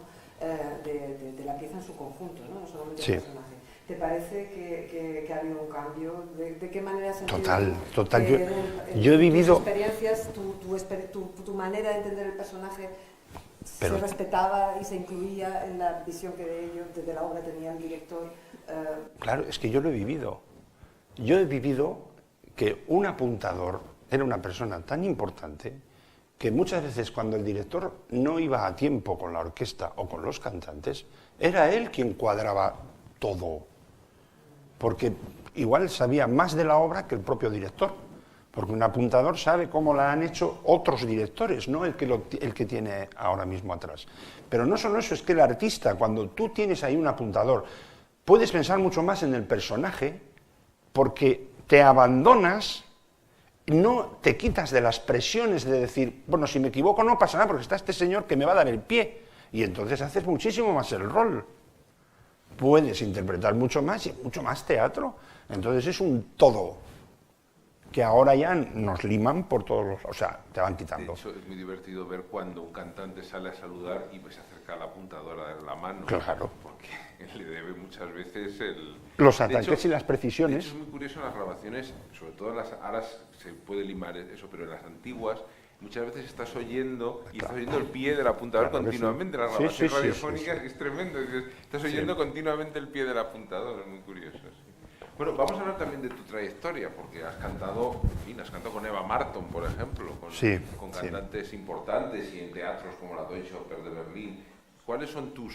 S3: De la pieza en su conjunto, ¿no? No solamente
S2: Sí.
S3: el personaje. ¿Te parece que ha habido un cambio? ¿De qué manera has sentido
S2: Total.
S3: que
S2: Yo he vivido...
S3: tus experiencias, tu manera de entender el personaje
S2: Pero-
S3: se respetaba y se incluía en la visión que de la obra tenía el director?
S2: Claro, es que yo lo he vivido. Yo he vivido que un apuntador era una persona tan importante que muchas veces cuando el director no iba a tiempo con la orquesta o con los cantantes, era él quien cuadraba todo. Porque igual sabía más de la obra que el propio director. Porque un apuntador sabe cómo la han hecho otros directores, no el que tiene ahora mismo atrás. Pero no solo eso, es que el artista, cuando tú tienes ahí un apuntador, puedes pensar mucho más en el personaje porque te abandonas, no te quitas de las presiones de decir, bueno, si me equivoco no pasa nada porque está este señor que me va a dar el pie. Y entonces haces muchísimo más el rol. Puedes interpretar mucho más y mucho más teatro. Entonces es un todo que ahora ya nos liman por todos los... O sea, te van
S1: De
S2: quitando.
S1: hecho, es muy divertido ver cuando un cantante sale a saludar y pues se acerca a la apuntadora a darle la mano.
S2: Claro.
S1: Porque le debe muchas veces el...
S2: Los
S1: De
S2: ataques
S1: hecho,
S2: y las
S1: de
S2: precisiones.
S1: hecho, es muy curioso en las grabaciones, sobre todo en las ahora se puede limar eso, pero en las antiguas muchas veces estás oyendo y estás oyendo el pie del apuntador
S2: Claro que sí.
S1: continuamente. Las
S2: Sí,
S1: grabaciones
S2: sí, sí,
S1: radiofónicas
S2: sí.
S1: es tremendo. Estás oyendo continuamente el pie del apuntador, es muy curioso. Sí. Bueno, vamos a hablar también de tu trayectoria, porque has cantado, en fin, has cantado con Eva Marton, por ejemplo, con
S2: Sí,
S1: cantantes importantes y en teatros como la Deutsche Oper de Berlín. ¿Cuáles son tus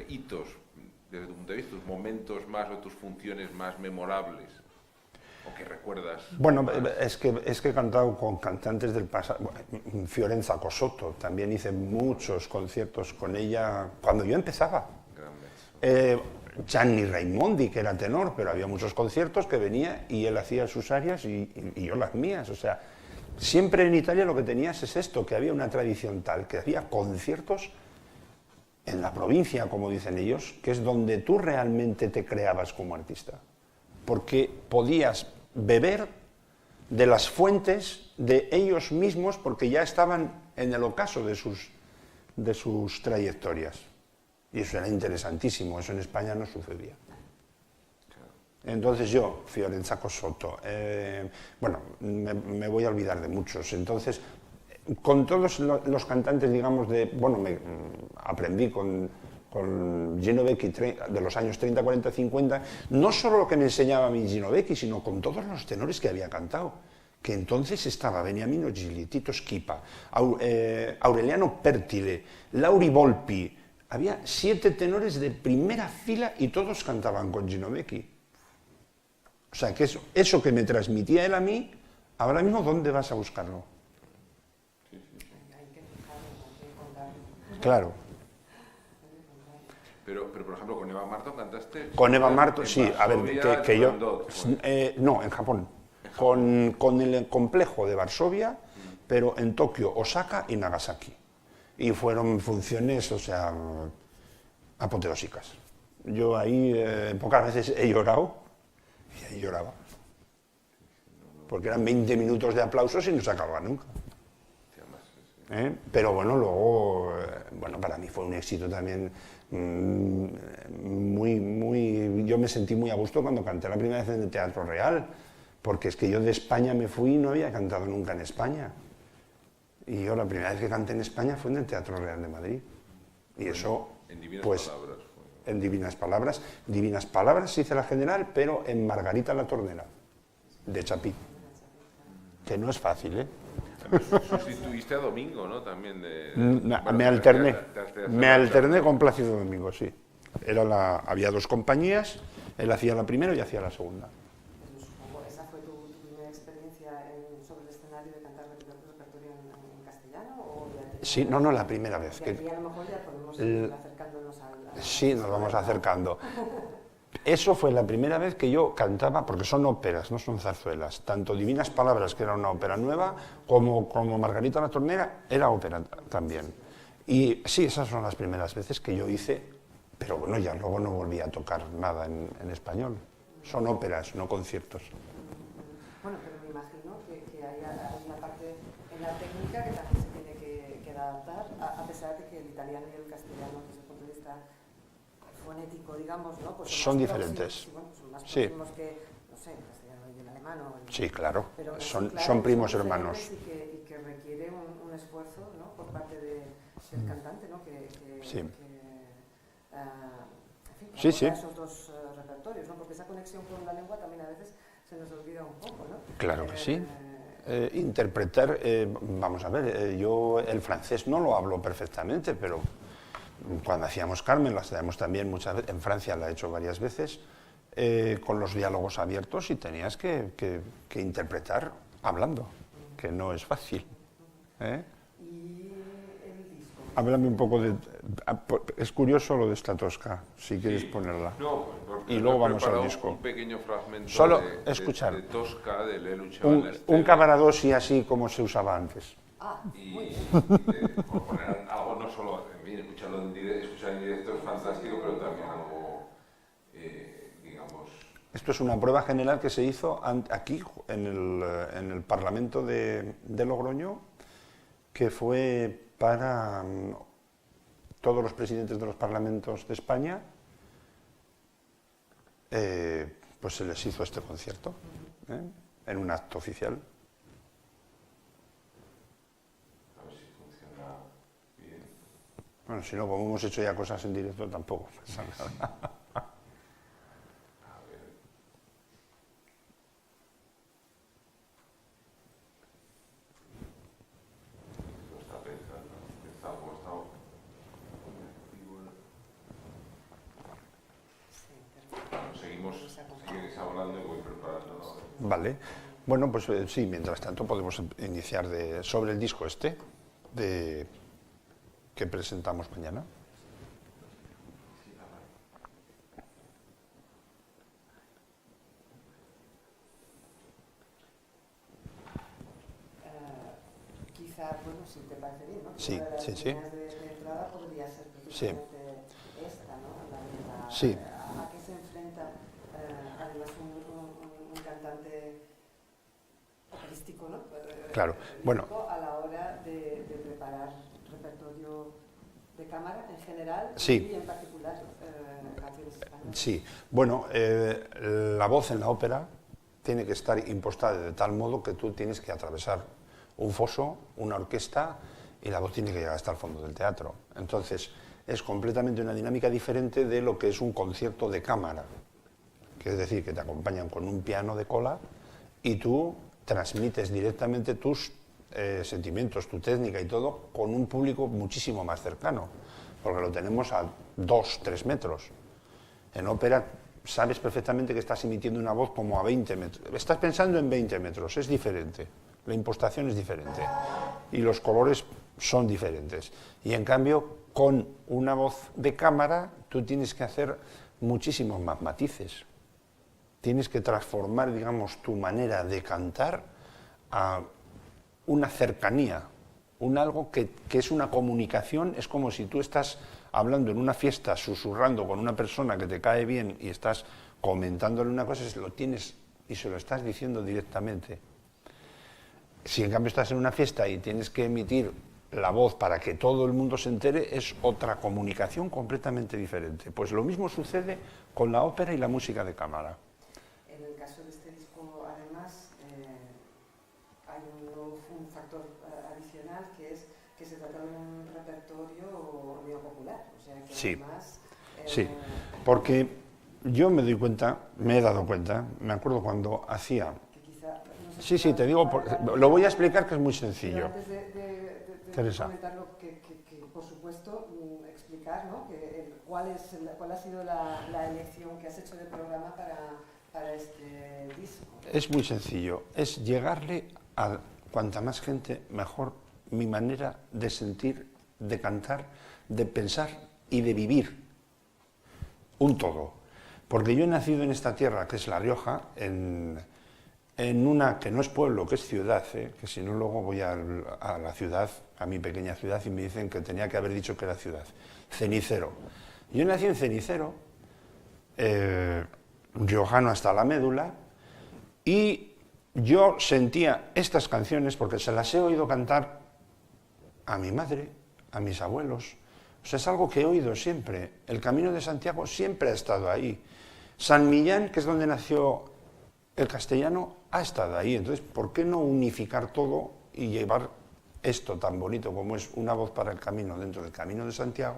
S1: hitos, desde tu punto de vista, tus momentos más o tus funciones más memorables? ¿O que recuerdas?
S2: Bueno, es que he cantado con cantantes del pasado. Fiorenza Cosotto, también hice muchos conciertos con ella cuando yo empezaba.
S1: Gran mezzo.
S2: Gianni Raimondi, que era tenor, pero había muchos conciertos que venía y él hacía sus arias y yo las mías. O sea, siempre en Italia lo que tenías es esto, que había una tradición tal, que había conciertos en la provincia, como dicen ellos, que es donde tú realmente te creabas como artista. Porque podías beber de las fuentes de ellos mismos, porque ya estaban en el ocaso de sus trayectorias. Y eso era interesantísimo, eso en España no sucedía. Entonces yo, Fiorenza Cossotto, bueno, me voy a olvidar de muchos. Entonces, con todos los cantantes, digamos, bueno, aprendí con Gino Vecchi de los años 30, 40, 50, no solo lo que me enseñaba a mí Gino Vecchi, sino con todos los tenores que había cantado. Que entonces estaba Beniamino Gigli, Tito Schipa, Aureliano Pertile, Lauri Volpi. Había 7 tenores de primera fila y todos cantaban con Gino Vecchi. O sea, que eso que me transmitía él a mí, ahora mismo, ¿dónde vas a buscarlo? Claro.
S1: Pero, por ejemplo, con Eva Marto cantaste...
S2: Con Eva Marto, sí, a ver, que yo... no, en Japón. Con el complejo de Varsovia, pero en Tokio, Osaka y Nagasaki. Y fueron funciones, o sea, apoteósicas. Yo ahí pocas veces he llorado, y ahí lloraba. Porque eran 20 minutos de aplausos y no se acababa nunca. Pero bueno, luego, bueno, para mí fue un éxito también yo me sentí muy a gusto cuando canté la primera vez en el Teatro Real, porque es que yo de España me fui y no había cantado nunca en España. Y yo la primera vez que canté en España fue en el Teatro Real de Madrid. Y eso,
S1: en Divinas
S2: pues,
S1: Palabras.
S2: En Divinas Palabras. Divinas Palabras hice la general, pero en Margarita la Tornera, de Chapí. Que no es fácil, ¿eh?
S1: Sustituiste a Domingo, ¿no? También
S2: Me alterné con Plácido Domingo, sí. Había 2 compañías, él hacía la primera y yo hacía la segunda.
S3: ¿Esa fue tu primera experiencia sobre el escenario de cantar repertorio en castellano? ¿O
S2: sí, no, la primera vez.
S3: Que aquí a lo mejor ya podemos ir acercándonos al...
S2: Sí, nos vamos acercando. Eso fue la primera vez que yo cantaba, porque son óperas, no son zarzuelas. Tanto Divinas Palabras, que era una ópera nueva, como Margarita la Tornera, era ópera también. Y sí, esas son las primeras veces que yo hice, pero bueno, ya luego no volví a tocar nada en español. Son óperas, no conciertos.
S3: Bueno, pero me imagino que hay una parte en la técnica que también se tiene que adaptar, a pesar de que el italiano y el castellano, desde el punto de vista fonético, digamos, ¿no? Pues
S2: son diferentes.
S3: Próximos, bueno, son más
S2: sí.
S3: próximos que, no sé, el castellano y el alemán.
S2: Sí, claro.
S3: Pero
S2: son primos hermanos.
S3: Y que requiere un esfuerzo, ¿no? Por parte del cantante, ¿no?
S2: Sí.
S3: En fin,
S2: sí.
S3: esos 2 repertorios, ¿no? Porque esa conexión con la lengua también a veces se nos olvida un poco, ¿no?
S2: Claro que sí. Interpretar, vamos a ver, yo el francés no lo hablo perfectamente, pero cuando hacíamos Carmen, lo hacíamos también muchas veces, en Francia la he hecho varias veces, con los diálogos abiertos y tenías que interpretar hablando, que no es fácil.
S3: ¿Y el disco?
S2: Háblame un poco de... Es curioso lo de esta tosca, si quieres ponerla.
S1: No,
S2: y luego vamos al disco.
S1: Un pequeño fragmento
S2: solo escuchar.
S1: de Tosca, de Lelu
S2: un Cavaradossi así como se usaba antes.
S1: Y por poner algo no solo, escuchar en directo es fantástico, pero también algo, digamos...
S2: Esto es una prueba general que se hizo aquí, en el Parlamento de Logroño, que fue para todos los presidentes de los parlamentos de España, pues se les hizo este concierto, en un acto oficial. Bueno, si no, como hemos hecho ya cosas en directo, tampoco pasa nada.
S1: Seguís hablando y voy preparando.
S2: Vale. Bueno, pues sí, mientras tanto podemos iniciar sobre el disco que presentamos mañana.
S3: quizá, bueno, si te parece bien, ¿no?
S4: Sí,
S3: Una de las
S4: sí, sí.
S3: líneas de entrada podría ser precisamente esta, ¿no?
S4: Sí.
S3: ¿A qué se enfrenta además un cantante operístico, ¿no?
S4: Claro, bueno.
S3: A la hora de preparar repertorio de cámara en general
S4: Sí.
S3: y en particular canciones españolas?
S4: Sí, bueno, la voz en la ópera tiene que estar impostada de tal modo que tú tienes que atravesar un foso, una orquesta, y la voz tiene que llegar hasta el fondo del teatro. Entonces, es completamente una dinámica diferente de lo que es un concierto de cámara, que es decir, que te acompañan con un piano de cola y tú transmites directamente tus sentimientos, tu técnica y todo con un público muchísimo más cercano, porque lo tenemos a 2, 3 metros. En ópera sabes perfectamente que estás emitiendo una voz como a 20 metros. Estás pensando en 20 metros, es diferente. La impostación es diferente. Y los colores son diferentes. Y en cambio, con una voz de cámara, tú tienes que hacer muchísimos más matices. Tienes que transformar, digamos, tu manera de cantar a una cercanía, algo que es una comunicación. Es como si tú estás hablando en una fiesta, susurrando con una persona que te cae bien y estás comentándole una cosa, lo tienes y se lo estás diciendo directamente. Si en cambio estás en una fiesta y tienes que emitir la voz para que todo el mundo se entere, es otra comunicación completamente diferente. Pues lo mismo sucede con la ópera y la música de cámara.
S3: En el caso de este disco, además, hay un factor adicional que es que se trata de un repertorio neopopular, o sea que
S4: Sí,
S3: además...
S4: sí, porque yo me doy cuenta, me he dado cuenta, me acuerdo cuando hacía...
S3: que quizá, no sé
S4: Sí,
S3: si
S4: sí, te digo, lo voy a explicar que es muy
S3: pero
S4: sencillo.
S3: antes de
S4: Teresa.
S3: comentarlo, que por supuesto explicar, ¿no? cuál ha sido la elección que has hecho de programa para este disco.
S4: Es muy sencillo, es llegarle a cuanta más gente, mejor mi manera de sentir, de cantar, de pensar y de vivir. Un todo. Porque yo he nacido en esta tierra, que es La Rioja, en una que no es pueblo, que es ciudad, que si no luego voy a la ciudad, a mi pequeña ciudad, y me dicen que tenía que haber dicho que era ciudad. Cenicero. Yo nací en Cenicero, riojano hasta la médula, y yo sentía estas canciones porque se las he oído cantar a mi madre, a mis abuelos. O sea, es algo que he oído siempre. El Camino de Santiago siempre ha estado ahí. San Millán, que es donde nació el castellano, ha estado ahí. Entonces, ¿por qué no unificar todo y llevar esto tan bonito como es una voz para el camino dentro del Camino de Santiago,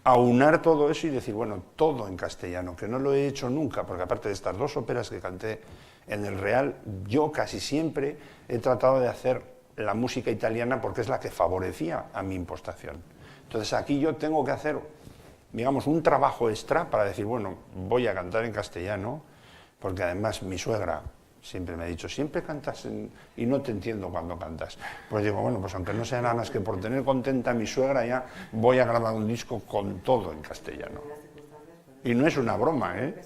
S4: aunar todo eso y decir, bueno, todo en castellano, que no lo he hecho nunca, porque aparte de estas 2 óperas que canté en el Real, yo casi siempre he tratado de hacer la música italiana porque es la que favorecía a mi impostación. Entonces aquí yo tengo que hacer, digamos, un trabajo extra para decir, bueno, voy a cantar en castellano, porque además mi suegra siempre me ha dicho, siempre cantas y no te entiendo cuando cantas. Pues digo, bueno, pues aunque no sea nada más que por tener contenta a mi suegra, ya voy a grabar un disco con todo en castellano. Y no es una broma, ¿eh?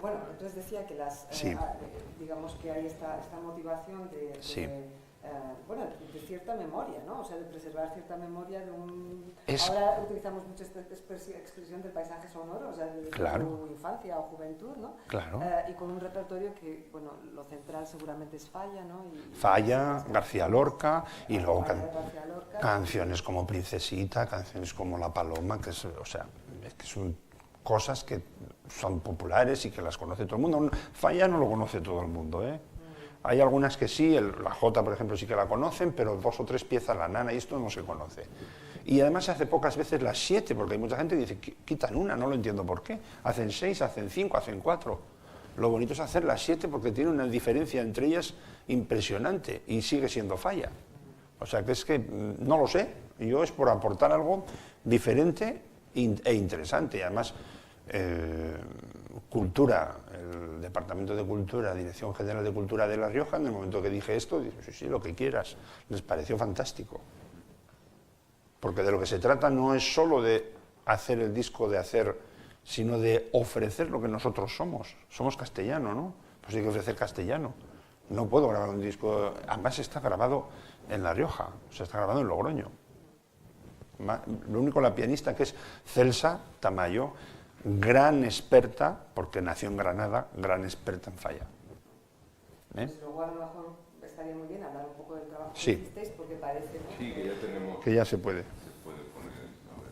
S3: Bueno, entonces decía que
S4: Sí.
S3: digamos que hay esta motivación de
S4: Sí.
S3: Bueno, de cierta memoria, ¿no? O sea, de preservar cierta memoria de un...
S4: Es...
S3: Ahora utilizamos mucho esta expresión del paisaje sonoro, o sea, de
S4: Claro.
S3: tu infancia o juventud, ¿no?
S4: Claro.
S3: Y con un repertorio que, bueno, lo central seguramente es Falla, ¿no?
S4: Falla, García Lorca, y luego
S3: García Lorca.
S4: canciones como Princesita, canciones como La Paloma, que es, o sea, es que son cosas que son populares y que las conoce todo el mundo. Falla no lo conoce todo el mundo, ¿eh? Hay algunas que sí, la Jota, por ejemplo, sí que la conocen, pero 2 o 3 piezas, la Nana, y esto no se conoce. Y además se hace pocas veces las 7, porque hay mucha gente que dice, quitan una, no lo entiendo por qué. Hacen 6, hacen 5, hacen 4. Lo bonito es hacer las 7 porque tiene una diferencia entre ellas impresionante y sigue siendo Falla. O sea, que es que no lo sé, yo es por aportar algo diferente e interesante. Y además, Cultura, el Departamento de Cultura, Dirección General de Cultura de La Rioja, en el momento que dije esto, dije, sí, sí, lo que quieras, les pareció fantástico. Porque de lo que se trata no es solo de hacer el disco, sino de ofrecer lo que nosotros somos. Somos castellano, ¿no? Pues hay que ofrecer castellano. No puedo grabar un disco, además está grabado en La Rioja, o sea, está grabado en Logroño. Lo único, la pianista, que es Celsa Tamayo, gran experta, porque nació en Granada, gran experta en falla.
S3: Pues luego a lo mejor estaría muy bien hablar un poco del trabajo
S4: Sí.
S3: que hicisteis, porque parece, ¿no?
S1: Sí, que ya tenemos...
S4: Que ya se puede.
S1: Se puede poner, a ver.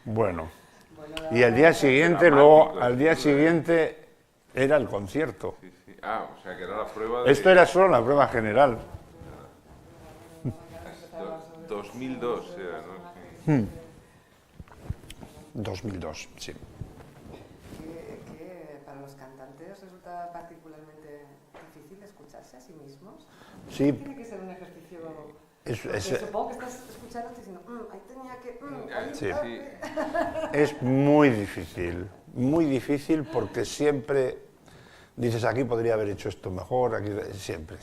S4: Bueno, y al día siguiente, luego, al día siguiente era el concierto.
S1: Sí, sí. Ah, o sea, que era la prueba de...
S4: Esto era solo la prueba general.
S1: 2002 era, ¿no? Sí.
S4: 2002, sí.
S3: Que para los cantantes resulta particularmente difícil escucharse a sí mismos.
S4: Sí.
S3: Tiene que ser un ejercicio...
S4: Es,
S3: supongo que estás escuchando diciendo, ahí tenía que... ahí,
S4: Sí.
S1: Sí.
S4: es muy difícil porque siempre dices, aquí podría haber hecho esto mejor, aquí siempre,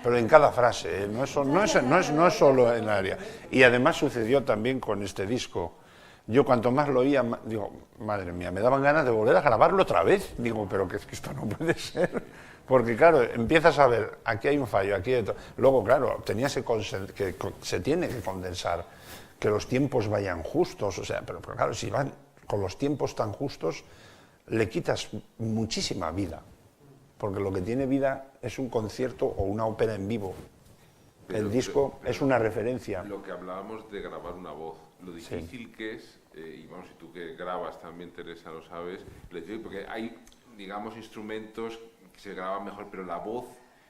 S4: pero en cada frase, no es solo en el área. Y además sucedió también con este disco. Yo cuanto más lo oía, digo, madre mía, me daban ganas de volver a grabarlo otra vez. Digo, pero que es que esto no puede ser. Porque claro, empiezas a ver, aquí hay un fallo, aquí hay otro. Luego, claro, que se tiene que condensar, que los tiempos vayan justos, o sea, pero claro, si van con los tiempos tan justos, le quitas muchísima vida. Porque lo que tiene vida es un concierto o una ópera en vivo. El disco es una referencia.
S1: Lo que hablábamos de grabar una voz, lo difícil que es, y vamos, si tú que grabas también, Teresa, lo sabes, porque hay, digamos, instrumentos que se graban mejor, pero la voz,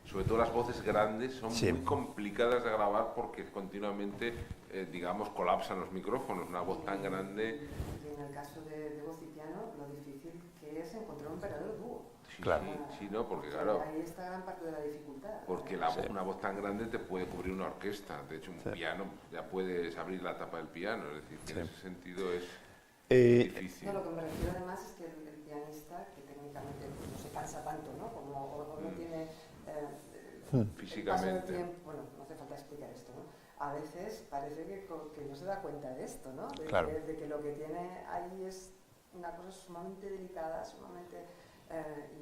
S1: sobre todo las voces grandes, son muy complicadas de grabar porque continuamente, digamos, colapsan los micrófonos. Una voz tan grande...
S3: Y en el caso de voz y piano, lo difícil que es encontrar un verdadero dúo.
S4: Claro.
S1: Sí, no, porque claro,
S3: Ahí está gran parte de la dificultad.
S1: porque una voz tan grande te puede cubrir una orquesta. De hecho, un piano, ya puedes abrir la tapa del piano. Es decir, que en ese sentido es difícil.
S3: No, lo que me refiero además es que el pianista, que técnicamente no se cansa tanto, ¿no? Como, o no tiene
S1: Físicamente.
S3: el paso del tiempo, bueno, no hace falta explicar esto, ¿no? A veces parece que no se da cuenta de esto, ¿no?
S4: Claro.
S3: De que lo que tiene ahí es una cosa sumamente delicada, sumamente...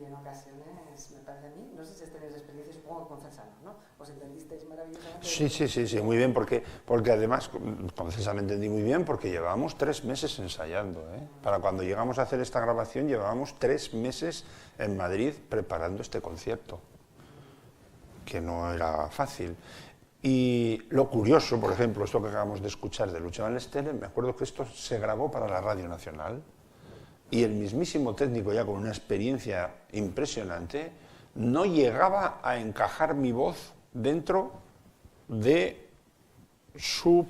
S3: y en ocasiones, me parece a mí, no sé si tenéis experiencias, supongo con César, ¿no? ¿Os entendisteis maravillosamente?
S4: Sí, muy bien, porque además con César me entendí muy bien porque llevábamos 3 meses ensayando. Para cuando llegamos a hacer esta grabación llevábamos 3 meses en Madrid preparando este concierto, que no era fácil. Y lo curioso, por ejemplo, esto que acabamos de escuchar de Lucho Ballester, me acuerdo que esto se grabó para la Radio Nacional. Y el mismísimo técnico, ya con una experiencia impresionante, no llegaba a encajar mi voz dentro de sus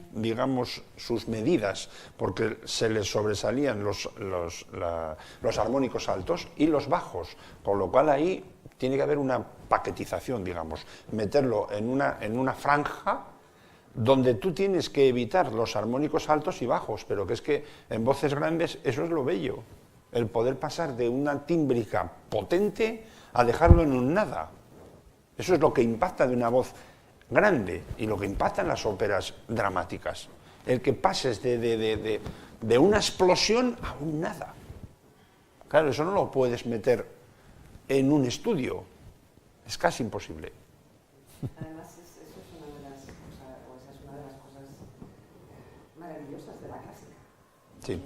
S4: medidas, porque se le sobresalían los armónicos altos y los bajos, con lo cual ahí tiene que haber una paquetización, digamos, meterlo en una franja donde tú tienes que evitar los armónicos altos y bajos, pero que es que en voces grandes eso es lo bello. El poder pasar de una tímbrica potente a dejarlo en un nada. Eso es lo que impacta de una voz grande y lo que impacta en las óperas dramáticas. El que pases de una explosión a un nada. Claro, eso no lo puedes meter en un estudio. Es casi imposible.
S3: Además, eso es una de las cosas, esa es una de las cosas maravillosas de la clásica.
S4: Sí.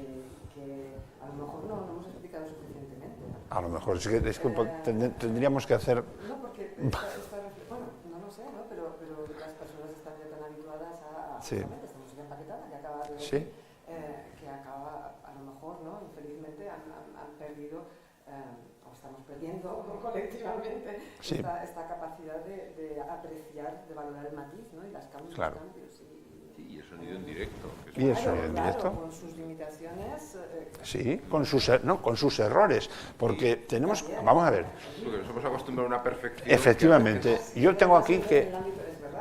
S3: Que a lo mejor no lo hemos explicado suficientemente, ¿no?
S4: A lo mejor es que tendríamos que hacer...
S3: No, porque bueno, no lo sé, ¿no? Pero las personas están ya tan habituadas a
S4: Sí.
S3: esta música empaquetada que acaba de
S4: Sí.
S3: que acaba, a lo mejor, ¿no? Infelizmente han perdido, o estamos perdiendo colectivamente
S4: Sí.
S3: esta capacidad de apreciar, de valorar el matiz, ¿no? Y las cambios,
S4: Claro.
S3: los cambios.
S1: Y el sonido en directo.
S4: ¿Y el sonido en
S3: Claro,
S4: directo?
S3: con sus limitaciones.
S4: Sí, con sus errores, porque tenemos... Vamos a ver,
S1: Porque nos hemos acostumbrado a una perfección.
S4: efectivamente, yo tengo aquí que,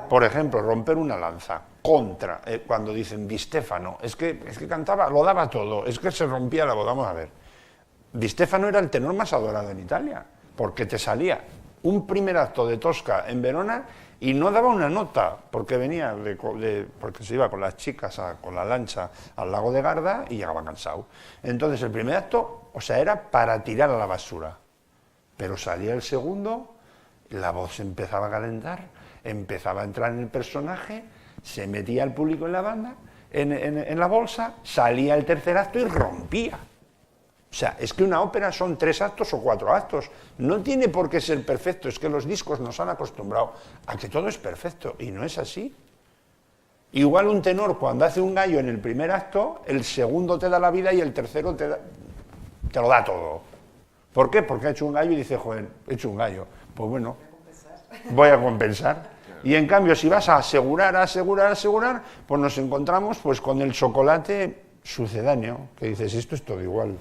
S4: por ejemplo, romper una lanza contra, cuando dicen Di Stefano, es que cantaba, lo daba todo, es que se rompía la voz. Vamos a ver, Di Stefano era el tenor más adorado en Italia, porque te salía un primer acto de Tosca en Verona y no daba una nota, porque venía porque se iba con las chicas con la lancha al lago de Garda y llegaba cansado. Entonces el primer acto, o sea, era para tirar a la basura. Pero salía el segundo, la voz se empezaba a calentar, empezaba a entrar en el personaje, se metía el público en la banda, en la bolsa, salía el tercer acto y rompía. O sea, es que una ópera son 3 actos o 4 actos. No tiene por qué ser perfecto, es que los discos nos han acostumbrado a que todo es perfecto, y no es así. Igual un tenor, cuando hace un gallo en el primer acto, el segundo te da la vida y el tercero te lo da todo. ¿Por qué? Porque ha hecho un gallo y dice, joder, he hecho un gallo. Pues bueno, voy a compensar. Y en cambio, si vas a asegurar, pues nos encontramos pues con el chocolate sucedáneo, que dices, esto es todo igual.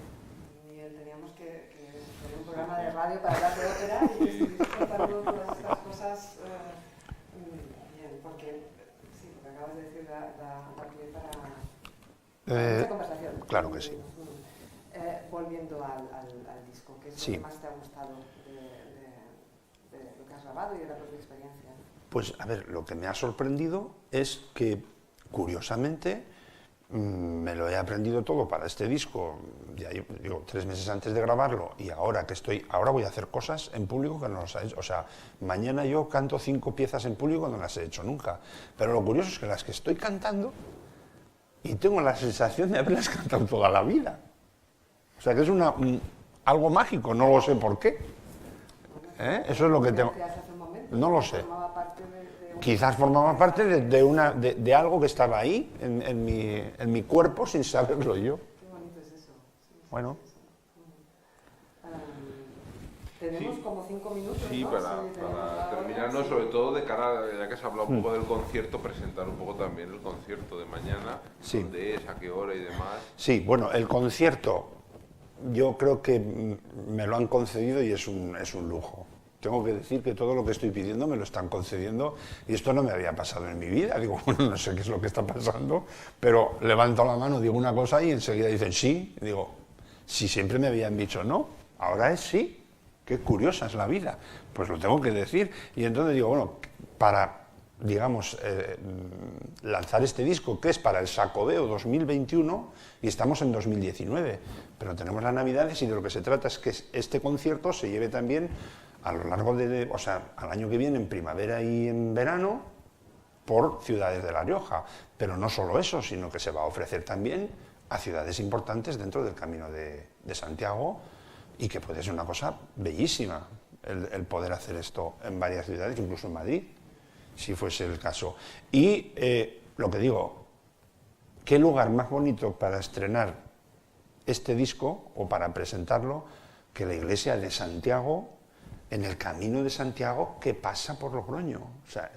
S3: Teníamos que hacer un programa de radio para hablar de ópera y que estuvieses contando todas estas cosas bien, porque sí, lo que acabas de decir da pie para mucha conversación.
S4: Claro que sí.
S3: Volviendo al disco, ¿qué es lo que más te ha gustado de lo que has grabado y de la propia experiencia?
S4: Pues a ver, lo que me ha sorprendido es que, curiosamente, me lo he aprendido todo para este disco, ya digo, 3 meses antes de grabarlo, y ahora voy a hacer cosas en público que no las he hecho. O sea, mañana yo canto 5 piezas en público que no las he hecho nunca. Pero lo curioso es que las que estoy cantando, y tengo la sensación de haberlas cantado toda la vida. O sea, que es algo mágico, no lo sé por qué. Eso es lo que tengo. No lo sé. Quizás formaba parte de algo que estaba ahí, en mi cuerpo, sin saberlo yo.
S3: Qué bonito es eso.
S4: Bueno.
S3: Tenemos como 5 minutos,
S1: Sí,
S3: ¿no?
S1: para terminarnos, sobre todo de cara, ya que se ha hablado un poco del concierto, presentar un poco también el concierto de mañana,
S4: Sí.
S1: dónde es, a qué hora y demás.
S4: Sí, bueno, el concierto yo creo que me lo han concedido y es un lujo. Tengo que decir que todo lo que estoy pidiendo me lo están concediendo y esto no me había pasado en mi vida. Digo, bueno, no sé qué es lo que está pasando, pero levanto la mano, digo una cosa y enseguida dicen sí. Y digo, si siempre me habían dicho no, ahora es sí. Qué curiosa es la vida. Pues lo tengo que decir. Y entonces digo, bueno, para, digamos, lanzar este disco, que es para el Xacobeo 2021, y estamos en 2019, pero tenemos las Navidades y de lo que se trata es que este concierto se lleve también a lo largo de, o sea, al año que viene, en primavera y en verano, por ciudades de La Rioja. Pero no solo eso, sino que se va a ofrecer también a ciudades importantes dentro del Camino de Santiago, y que puede ser una cosa bellísima el poder hacer esto en varias ciudades, incluso en Madrid, si fuese el caso. Y lo que digo, ¿qué lugar más bonito para estrenar este disco o para presentarlo que la iglesia de Santiago, en el Camino de Santiago que pasa por Logroño? O sea,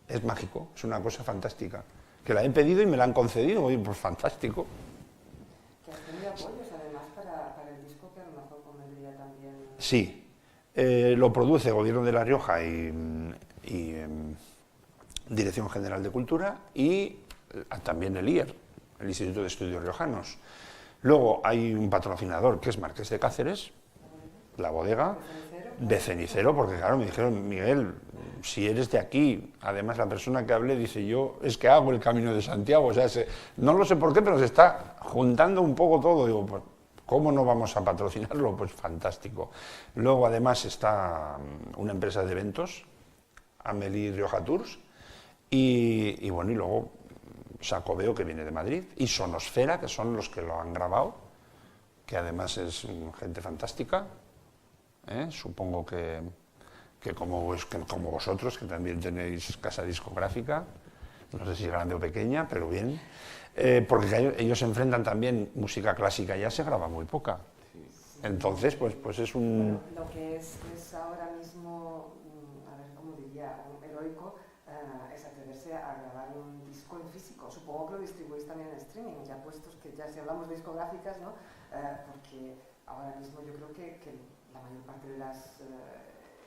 S4: es mágico, es una cosa fantástica. Que la he pedido y me la han concedido, oye, pues fantástico.
S3: Que has tenido apoyos además para el disco, que a lo mejor convendría también.
S4: Sí, lo produce el Gobierno de La Rioja y Dirección General de Cultura y también el IER, el Instituto de Estudios Riojanos. Luego hay un patrocinador que es Marqués de Cáceres, la bodega de Cenicero, porque claro, me dijeron, Miguel, si eres de aquí, además la persona que hablé dice, yo es que hago el Camino de Santiago, o sea, no lo sé por qué, pero se está juntando un poco todo. Digo, pues, ¿cómo no vamos a patrocinarlo? Pues fantástico. Luego además está una empresa de eventos, Amelie Rioja Tours, y bueno, y luego Xacobeo, que viene de Madrid, y Sonosfera, que son los que lo han grabado, que además es gente fantástica. Supongo que como vosotros, que también tenéis casa discográfica, no sé si grande o pequeña, pero bien, porque ellos enfrentan también música clásica, ya se graba muy poca. Entonces, pues es un...
S3: Bueno, lo que es ahora mismo, a ver, ¿cómo diría? Heroico, es atreverse a grabar un disco en físico. Supongo que lo distribuís también en streaming, ya puestos que ya si hablamos de discográficas, ¿no? Porque ahora mismo yo creo que la mayor parte de las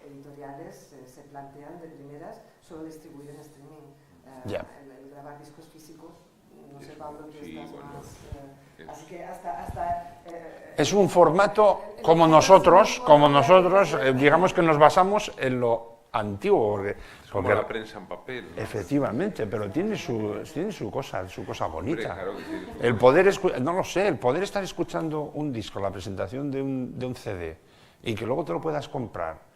S3: editoriales se plantean de primeras solo distribuir en streaming. El grabar discos físicos, no sé, Pablo, que
S1: sí,
S3: estás
S1: bueno,
S3: más... así que hasta
S4: es un formato como nosotros, digamos que nos basamos en lo antiguo. Porque
S1: como la prensa en papel, ¿no?
S4: Efectivamente, pero tiene su cosa bonita.
S1: Hombre, claro que sí.
S4: El poder, no lo sé, el poder estar escuchando un disco, la presentación de un CD, y que luego te lo puedas comprar,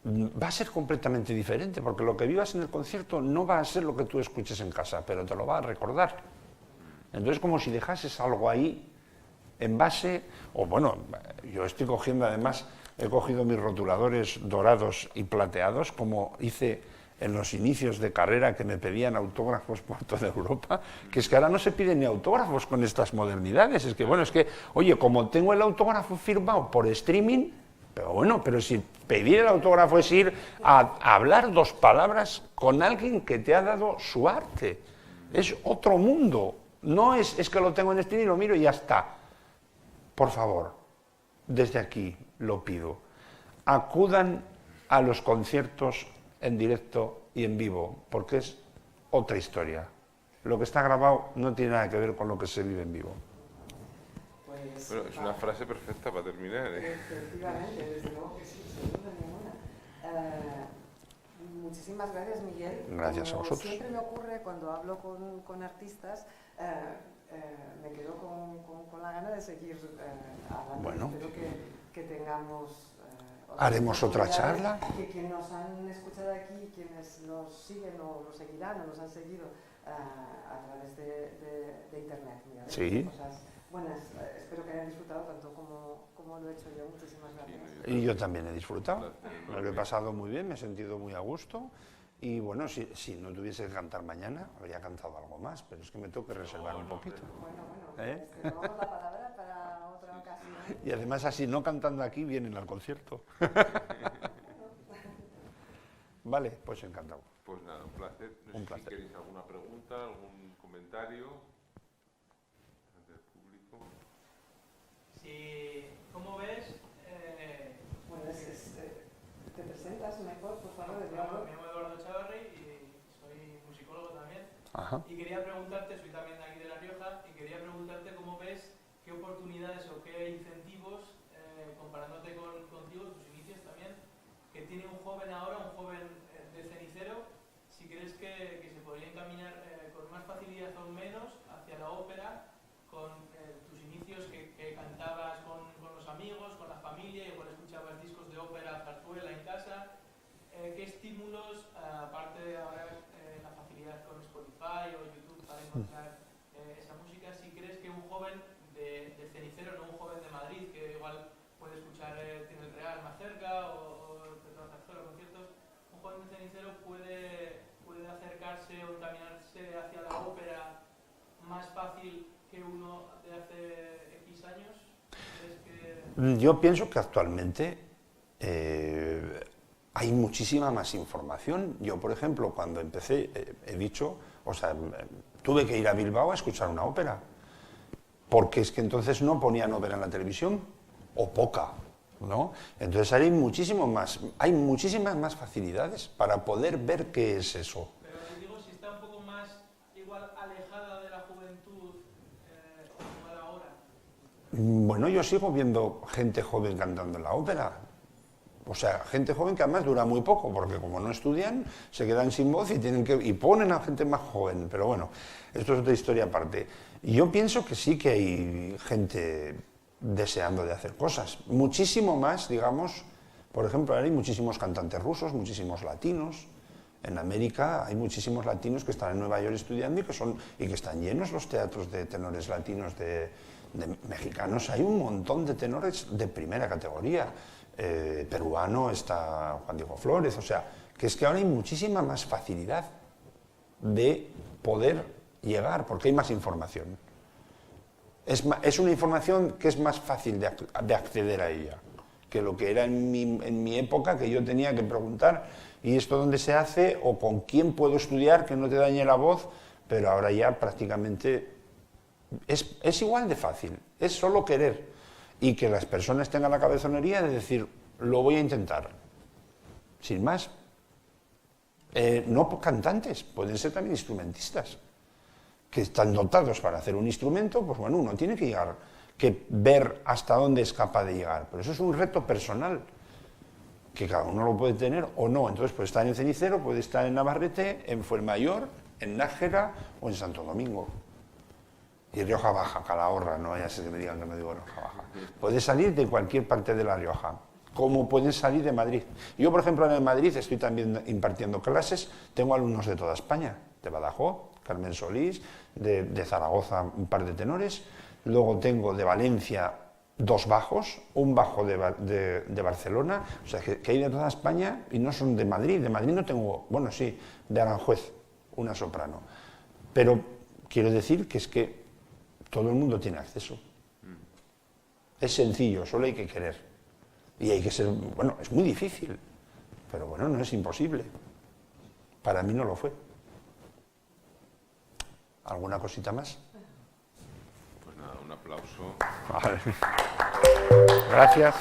S4: va a ser completamente diferente, porque lo que vivas en el concierto no va a ser lo que tú escuches en casa, pero te lo va a recordar. Entonces, como si dejases algo ahí en base, o bueno, yo estoy cogiendo además, he cogido mis rotuladores dorados y plateados, como hice en los inicios de carrera, que me pedían autógrafos por toda Europa, que es que ahora no se piden ni autógrafos con estas modernidades. Es que, bueno, oye, como tengo el autógrafo firmado por streaming, pero si pedir el autógrafo es ir a hablar 2 palabras con alguien que te ha dado su arte. Es otro mundo. No es que lo tengo en streaming y lo miro y ya está. Por favor, desde aquí lo pido. Acudan a los conciertos en directo y en vivo, porque es otra historia. Lo que está grabado no tiene nada que ver con lo que se vive en vivo.
S3: Pues,
S1: bueno, es una frase perfecta para terminar, ¿eh?
S3: Efectivamente, desde luego que sí, sin duda ninguna. Muchísimas gracias, Miguel.
S4: Gracias a vosotros.
S3: Siempre me ocurre cuando hablo con artistas, me quedo con la gana de seguir hablando.
S4: Bueno.
S3: Espero que tengamos...
S4: Haremos otra charla.
S3: Que quienes nos han escuchado aquí, quienes nos siguen o nos seguirán o nos han seguido a través de Internet. Mira,
S4: sí.
S3: Cosas buenas. Espero que hayan disfrutado tanto como lo he hecho yo. Muchísimas gracias.
S4: Y yo también he disfrutado. Me lo he pasado muy bien, me he sentido muy a gusto. Y bueno, si no tuviese que cantar mañana, habría cantado algo más, pero es que me tengo que reservar un poquito.
S3: Bueno, te tomamos la palabra para otra ocasión.
S4: Y además así, no cantando aquí, vienen al concierto. Vale, pues encantado.
S1: Pues nada, un placer. No sé si queréis alguna pregunta, algún comentario del público.
S4: Ajá.
S5: Y quería preguntarte, soy también de aquí de La Rioja, y quería preguntarte cómo ves, qué oportunidades o qué incentivos, comparándote contigo, tus inicios también, que tiene un joven ahora, un joven de cenicero, si crees que se podría encaminar con más facilidad o menos hacia la ópera, con tus inicios que cantabas con los amigos, con la familia, igual escuchabas discos de ópera, zarzuela en casa. ¿Qué estímulos, aparte de ahora la facilidad con Spotify o YouTube para encontrar esa música, si crees que un joven de cenicero, no un joven de Madrid, que igual puede escuchar Tiene el Real más cerca o Teatro Zarzuela, conciertos, un joven de cenicero puede acercarse o encaminarse hacia la ópera más fácil que uno de hace X años? ¿Crees que...?
S4: Yo pienso que actualmente hay muchísima más información. Yo, por ejemplo, cuando empecé, he dicho, o sea, tuve que ir a Bilbao a escuchar una ópera, porque es que entonces no ponían ópera en la televisión, o poca, ¿no? Entonces hay muchísimas más facilidades para poder ver qué es eso.
S5: Pero les digo, si está un poco más igual alejada de la juventud, igual ahora.
S4: Bueno, yo sigo viendo gente joven cantando en la ópera. O sea, gente joven que además dura muy poco, porque como no estudian, se quedan sin voz y ponen a gente más joven. Pero bueno, esto es otra historia aparte. Y yo pienso que sí que hay gente deseando de hacer cosas. Muchísimo más, digamos, por ejemplo, ahora hay muchísimos cantantes rusos, muchísimos latinos. En América hay muchísimos latinos que están en Nueva York estudiando y que están llenos los teatros de tenores latinos, de mexicanos. Hay un montón de tenores de primera categoría. Peruano está Juan Diego Flores, o sea, que es que ahora hay muchísima más facilidad de poder llegar, porque hay más información. Es una información que es más fácil de acceder a ella, que lo que era en mi época, que yo tenía que preguntar, ¿y esto dónde se hace? O con quién puedo estudiar que no te dañe la voz, pero ahora ya prácticamente es igual de fácil, es solo querer. Y que las personas tengan la cabezonería de decir, lo voy a intentar. Sin más. No cantantes, pueden ser también instrumentistas, que están dotados para hacer un instrumento, pues bueno, uno tiene que ver hasta dónde es capaz de llegar. Pero eso es un reto personal, que cada uno lo puede tener o no. Entonces puede estar en Cenicero, puede estar en Navarrete, en Fuenmayor, en Nájera o en Santo Domingo. Y Rioja Baja, Calahorra, no vaya a ser que me digan que no digo Rioja Baja. Puede salir de cualquier parte de La Rioja, como pueden salir de Madrid. Yo, por ejemplo, en Madrid estoy también impartiendo clases, tengo alumnos de toda España, de Badajoz, Carmen Solís, de Zaragoza un par de tenores, luego tengo de Valencia 2 bajos, un bajo de Barcelona, o sea, que hay de toda España y no son de Madrid no tengo, bueno, sí, de Aranjuez, una soprano. Pero quiero decir que es que todo el mundo tiene acceso. Es sencillo, solo hay que querer. Y hay que ser, bueno, es muy difícil, pero bueno, no es imposible. Para mí no lo fue. ¿Alguna cosita más?
S1: Pues nada, un aplauso.
S4: Vale. Gracias.